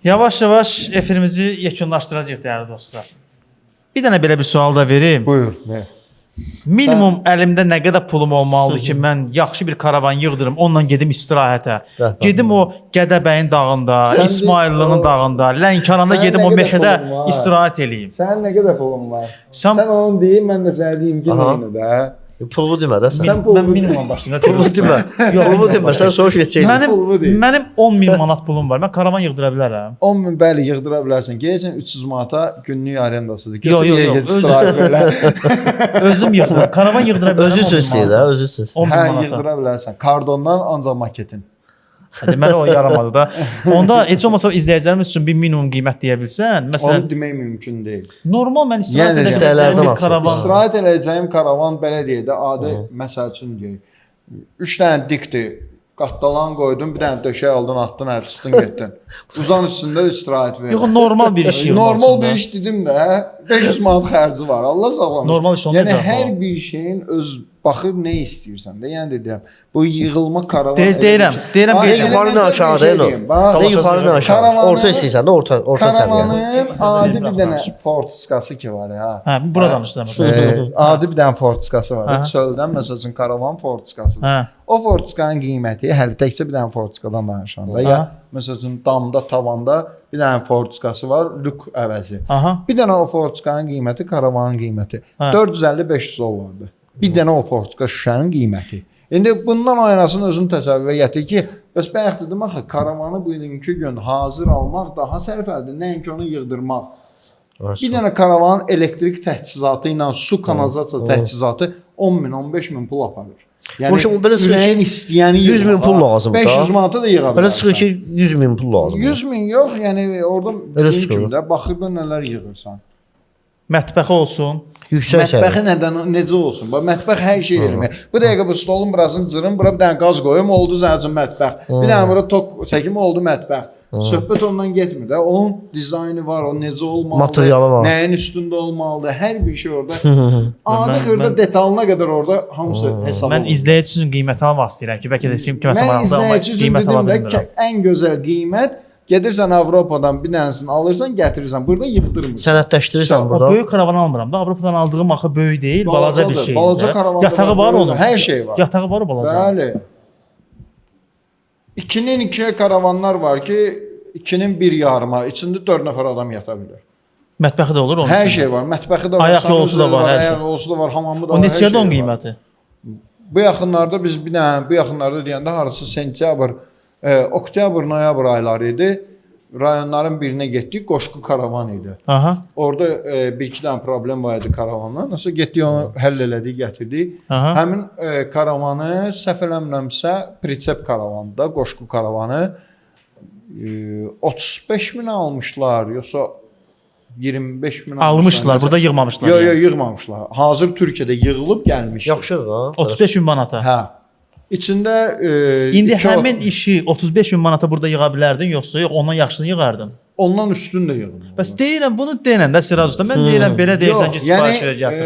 Yavaş-yavaş efirimizi yekunlaşdıracağıq dəyərli dostlar. Bir dənə belə bir sual da verim. Buyur, ver. Minimum əlimdə nə qədər pulum olmalıdır ki, mən yaxşı bir karavan yığdırım, onunla gedim istirahətə. Bəh, Gedim o Gədəbəyin dağında, Sən İsmaillının o- dağında, Lənkəranda Sən gedim nə o qədər meşədə pulun var? istirahət eləyim. Sənin nə qədər pulun var? Sən- Sən onu deyin, mən də sənə deyim ki, Aha. nəyini də. Pulu demə də sən. Sən pul- Mən minimum başlayıram. Pulu demə. Pulu demə, sən soruş geçəcək. Pulumu deyil. Mənim 10 min manat pulum var. Mən karavan yığdıra bilərəm. 10 min bəli yığdıra bilərsən. Gəlsən 300 manata günlük arendasıdır. Yox, yox, yox. Get istirahət elə. Özüm yığdıram. Karavan yığdıra bilərəm. Özü üçün istəyir də, özü üçün. 10 min Hə, manata. yığdıra bilərsən. Kardondan ancaq maketin. Deməli o yaramadı da. Onda heç olmasa izləyicilərimiz üçün bir minimum qiymət deyə bilsən. Onu Məsələn, demək mümkün deyil. normal mən istirahət Yəni, edə istəklərdən biləcəyim bir asılı. karavan. İstirahət edəcəyim karavan belə deyək də, adi məsəl üçün deyək. 3 dənə dikdir. Qattalan qoydun, bir dənə döşək aldın, atdın, hə, çıxdın, getdin. Uzan üstündə istirahət ver. Yox, normal bir iş yığmaq Normal üçün bir də. iş dedim də, 500 manat xərci var. Allah sağlamasın. Normal iş olmayacaq Yəni bu. hər bir şeyin öz baxır nə istəyirsən də. Yəni də deyirəm, bu yığılma karavan. Deyirəm, deyirəm, Bax, bir elə yuxarı mən nə də bir aşağı şey deyil o. deyim, bax, Nə yuxarı nə aşağı. Karavanı- Orta istəyirsən də orta səviyyədə. Karavanın adi bir Bıraxın dənə danışım. fortuskası ki var ya. Hə, bura danışsam. Adi bir dənə fortuskası var. Hə. Çöldən məsəl üçün karavan fortuskasıdır. Hə. O fortuskanın qiyməti hələ təkcə bir dənə fortuskadan danışanda ya məsəl üçün damda, tavanda bir dənə fortuskası var, lük əvəzi. Aha. Bir dənə o fortuskanın qiyməti, karavanın qiyməti Hə. 450-500 dollardır. Bir dənə o fortuska şüşənin qiyməti. İndi bundan oynasın özün təsəvvür etdi ki, bəs bayaq dedim axı karavanı bugünkü gün hazır almaq daha sərfəlidir, nəinki onu yığdırmaq. Bir dənə karavanın elektrik təchizatı ilə su kanalizasiya təchizatı 10 min, 15 min pul aparır. Yəni Maşın belə çıxır, ürəyin istəyəni 100 min yığır. pul lazımdır da. 500 manata da yığa Belə bilərsən. çıxır ki 100 min pul lazımdır. 100 min yox, yəni orada Elə dediyim çıxır. kimi də baxırda nələr yığırsan. Mətbəxi olsun. Yüksək Mətbəxi səviyyə. necə olsun? Bax mətbəx hər şey elmi. Bu dəqiqə bu stolun burasını cırım, bura bir dənə qaz qoyum, oldu zəcin mətbəx. Bir dənə bura tok çəkim, oldu mətbəx. Söhbət ondan getmir də. Onun dizaynı var, o necə olmalıdır, Materialı var. nəyin üstündə olmalıdır, hər bir şey orada. Adi xırda detalına qədər orada hamısı hesab Mən olunur. izləyici üçün qiymət almaq istəyirəm ki, bəlkə də kiməsə Mən maraqlı amma izləyici üçün qiymət ala dedim də bilmirəm. ən gözəl qiymət gedirsən Avropadan bir dənəsini alırsan, gətirirsən. Burada yığdırmırsan. Sənədləşdirirsən O burada. böyük karavan almıram da. Avropadan aldığım axı böyük deyil, balaca bir Balacadır, şeydir. balaca karavanda Yatağı var, var böyük, onun. hər şey var. Yatağı var o balaca. Bəli. 2-nin 2-yə karavanlar var ki, 2-nin 1 yarıma, içində 4 nəfər adam yata bilər. Mətbəxi də olur onun. Hər içində. şey var, mətbəxi də var, Ayaq yolusu da var, hər şey. ayaq yolusu da var, hamamı da O var. hər neçədir şey onun var. qiyməti? Bu yaxınlarda biz bir dənə, bu yaxınlarda deyəndə harısı sentyabr, oktyabr, noyabr ayları idi. Rayonların birinə getdik, qoşqu karavan idi. Aha. Orada bir-iki dənə problem var idi karavanla. Nasıl getdik onu həll elədik, gətirdik. Aha. Həmin karavanı səhv eləmirəmsə, pritsep karavanında, qoşqu karavanı 35 min almışlar, yoxsa 25 min Almışlar, burada yığmamışlar. Yox, yəni. yox, yığmamışlar. Hazır Türkiyədə yığılıb gəlmiş. Yaxşıdır da. 35 min manata. Hə. İçində İndi iki həmin işi 35 min manata burada yığa bilərdin, yoxsa yox, ondan yaxşısını yığardın. ondan üstün də yığılıb. Bəs deyirəm bunu deyən də Siraz usta. Mən deyirəm belə deyirsən ki, sifariş ver gətir.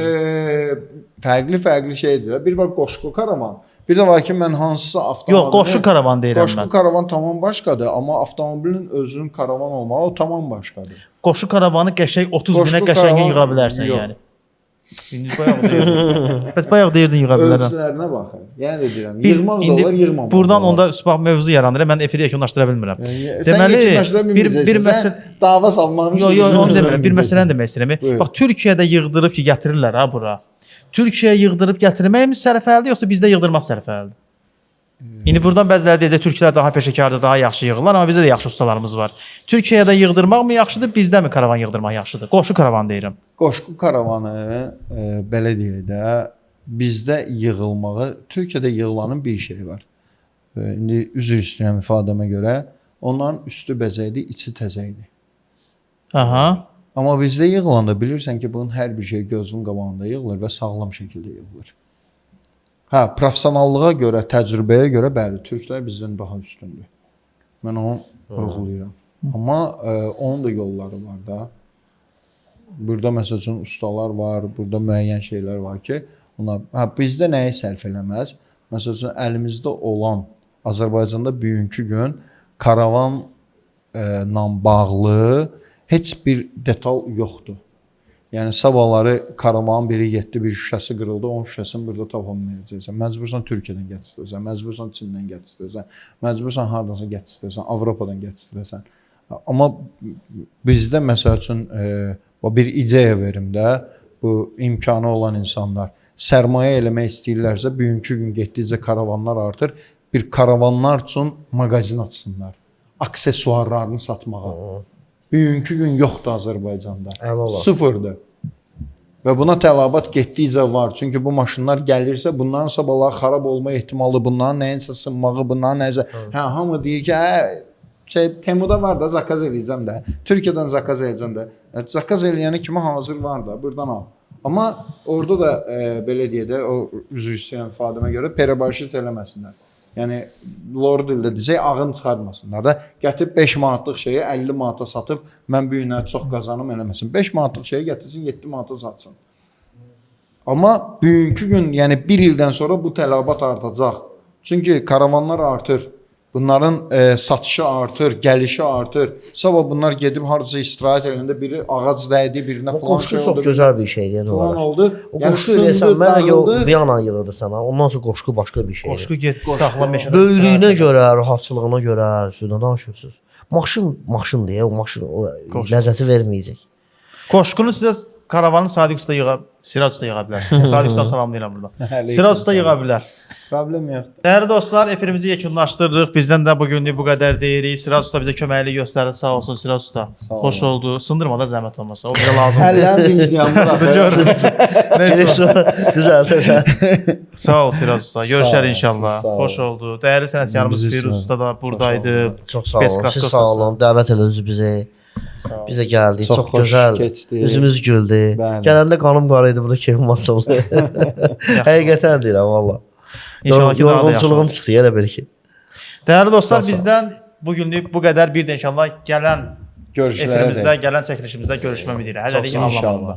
Fərqli şeydir. Bir var qoşqu karavan, bir də var ki, mən hansısa avtomobil. Yox, qoşu karavan deyirəm Qoşqu mən. karavan tamam başqadır, amma avtomobilin özünün karavan olmağı o tamam başqadır. Qoşu karavanı qəşəng 30 Qoşqu minə qəşəng karavan- yığa bilərsən yox. yəni. İndi bayaq deyirdin. Bəs bayaq deyirdin yığa bilərəm. Ölçülərinə baxın. Yəni də deyirəm, Biz yığmaq da indi olar, yığmamaq da buradan olar. onda bax mövzu yaranır. Mən efiri yekunlaşdıra bilmirəm. Sən Deməli, yekunlaşdıra bir bilməyəcəksən, məsələ sən dava salmağını Yox, yox, onu demirəm. Bir məsələni demək istəyirəm. Buyur. Bax Türkiyədə yığdırıb ki, gətirirlər ha bura. Türkiyəyə yığdırıb gətirməyimiz sərfəlidir, yoxsa bizdə yığdırmaq sərfəlidir? İndi buradan bəziləri deyəcək Türklər daha peşəkardır, daha yaxşı yığırlar, amma bizdə də yaxşı ustalarımız var. Türkiyədə yığdırmaq mı yaxşıdır, bizdə mi karavan yığdırmaq yaxşıdır? Qoşu karavan deyirəm. Qoşqu karavanı belə deyək də bizdə yığılmağı, Türkiyədə yığılanın bir şeyi var. İndi üzr istəyirəm ifadəmə görə, onların üstü bəzəkdir, içi təzəkdir. Aha. Amma bizdə yığılanda bilirsən ki, bunun hər bir şey gözünün qabağında yığılır və sağlam şəkildə yığılır. Hə, professionallığa görə, təcrübəyə görə bəli, türklər bizdən daha üstündür. Mən onu vurğulayıram. Amma onun da yolları var da. Burada məsəl üçün ustalar var, burada müəyyən şeylər var ki, ona bizdə nəyi sərf eləməz? Məsəl üçün əlimizdə olan Azərbaycanda bugünkü gün karavanla bağlı heç bir detal yoxdur. Yəni sabahları karavanın biri getdi, bir şüşəsi qırıldı, onun şüşəsini burada tapa bilməyəcəksən. Məcbursan Türkiyədən gətirsən, məcbursan Çindən gətirsən, məcbursan hardansa gətirsən, Avropadan gətirsən. Amma bizdə məsəl üçün bir ideya verim də, bu imkanı olan insanlar sərmayə eləmək istəyirlərsə, bugünkü gün getdikcə karavanlar artır, bir karavanlar üçün mağazin açsınlar, aksesuarlarını satmağa. Bugünkü gün yoxdur Azərbaycanda. Sıfırdır. Və buna tələbat getdikcə var. Çünki bu maşınlar gəlirsə, bunların sabahları xarab olma ehtimalı, bunların nəyinsə sınmağı, bunların nəyinsə... hamı deyir ki, Temuda var da, zakaz eləyəcəm də. Türkiyədən zakaz eləyəcəm də. Zakaz eləyəni kimi hazır var da, buradan al. Amma orada da belə deyək də, o üzr istəyən ifadəmə görə perebarşit eləməsinlər. Yəni lor dildə deyəcək, ağın çıxarmasınlar da. Gətirib 5 manatlıq şeyi 50 manata satıb, mən bu günə çox qazanım eləməsin. 5 manatlıq şeyi gətirsin, 7 manata satsın. Amma bugünkü gün, yəni 1 ildən sonra bu tələbat artacaq. Çünki karavanlar artır. Bunların satışı artır, gəlişi artır. Sabah bunlar gedib harca istirahət eləyəndə biri ağac dəydi, birinə falan Qoşqu çox gözəl bir şeydir. Falan oldu. O qoşqu deyəsən, mən Viyana yığırdı sənə. Ondan sonra qoşqu başqa bir şeydir. Qoşqu getdi, saxla meşədə. Böyüklüyünə görə, rahatçılığına görə, üstündən danışırsınız. Maşın deyə, o maşın o ləzzəti verməyəcək. Qoşqunu sizə karavanı Sadiq usta Siraz usta yığa bilər. Sadiq usta salamlayıram burada. Siraz usta yığa bilər. Problem yoxdur. Dəyərli dostlar, efirimizi yekunlaşdırırıq. Bizdən də bugünlük bu qədər deyirik. Siraz usta bizə köməklik göstərir. Sağ olsun Siraz usta. Xoş oldu. Sındırma da zəhmət olmasa. O bizə lazımdır. Əllərim vicdanım Düzəltəsən. Sağ ol Siraz usta. Görüşər inşallah. sağ ol. Xoş oldu. Dəyərli sənətkarımız Firuz usta da buradaydı. Çox sağ olun. Siz sağ olun. Dəvət elədiniz bizi. Biz də gəldik, Çox çox xoş gözəl. keçdi. Üzümüz güldü. Bəli. Gələndə qanım qara idi, burada keyfim açıldı. Həqiqətən deyirəm valla. İnşallah ki, daha da yaxşı Yorğunçuluğum olur. çıxdı elə bil ki. Dəyərli dostlar, Sağ ol. bizdən bu günlük bu qədər. Bir də inşallah gələn Görüşlərə efirimizdə, dək. gələn çəkilişimizdə görüşmə ümidi ilə. Çox Hələlik sağ ol, Allah'a inşallah. emanet olun.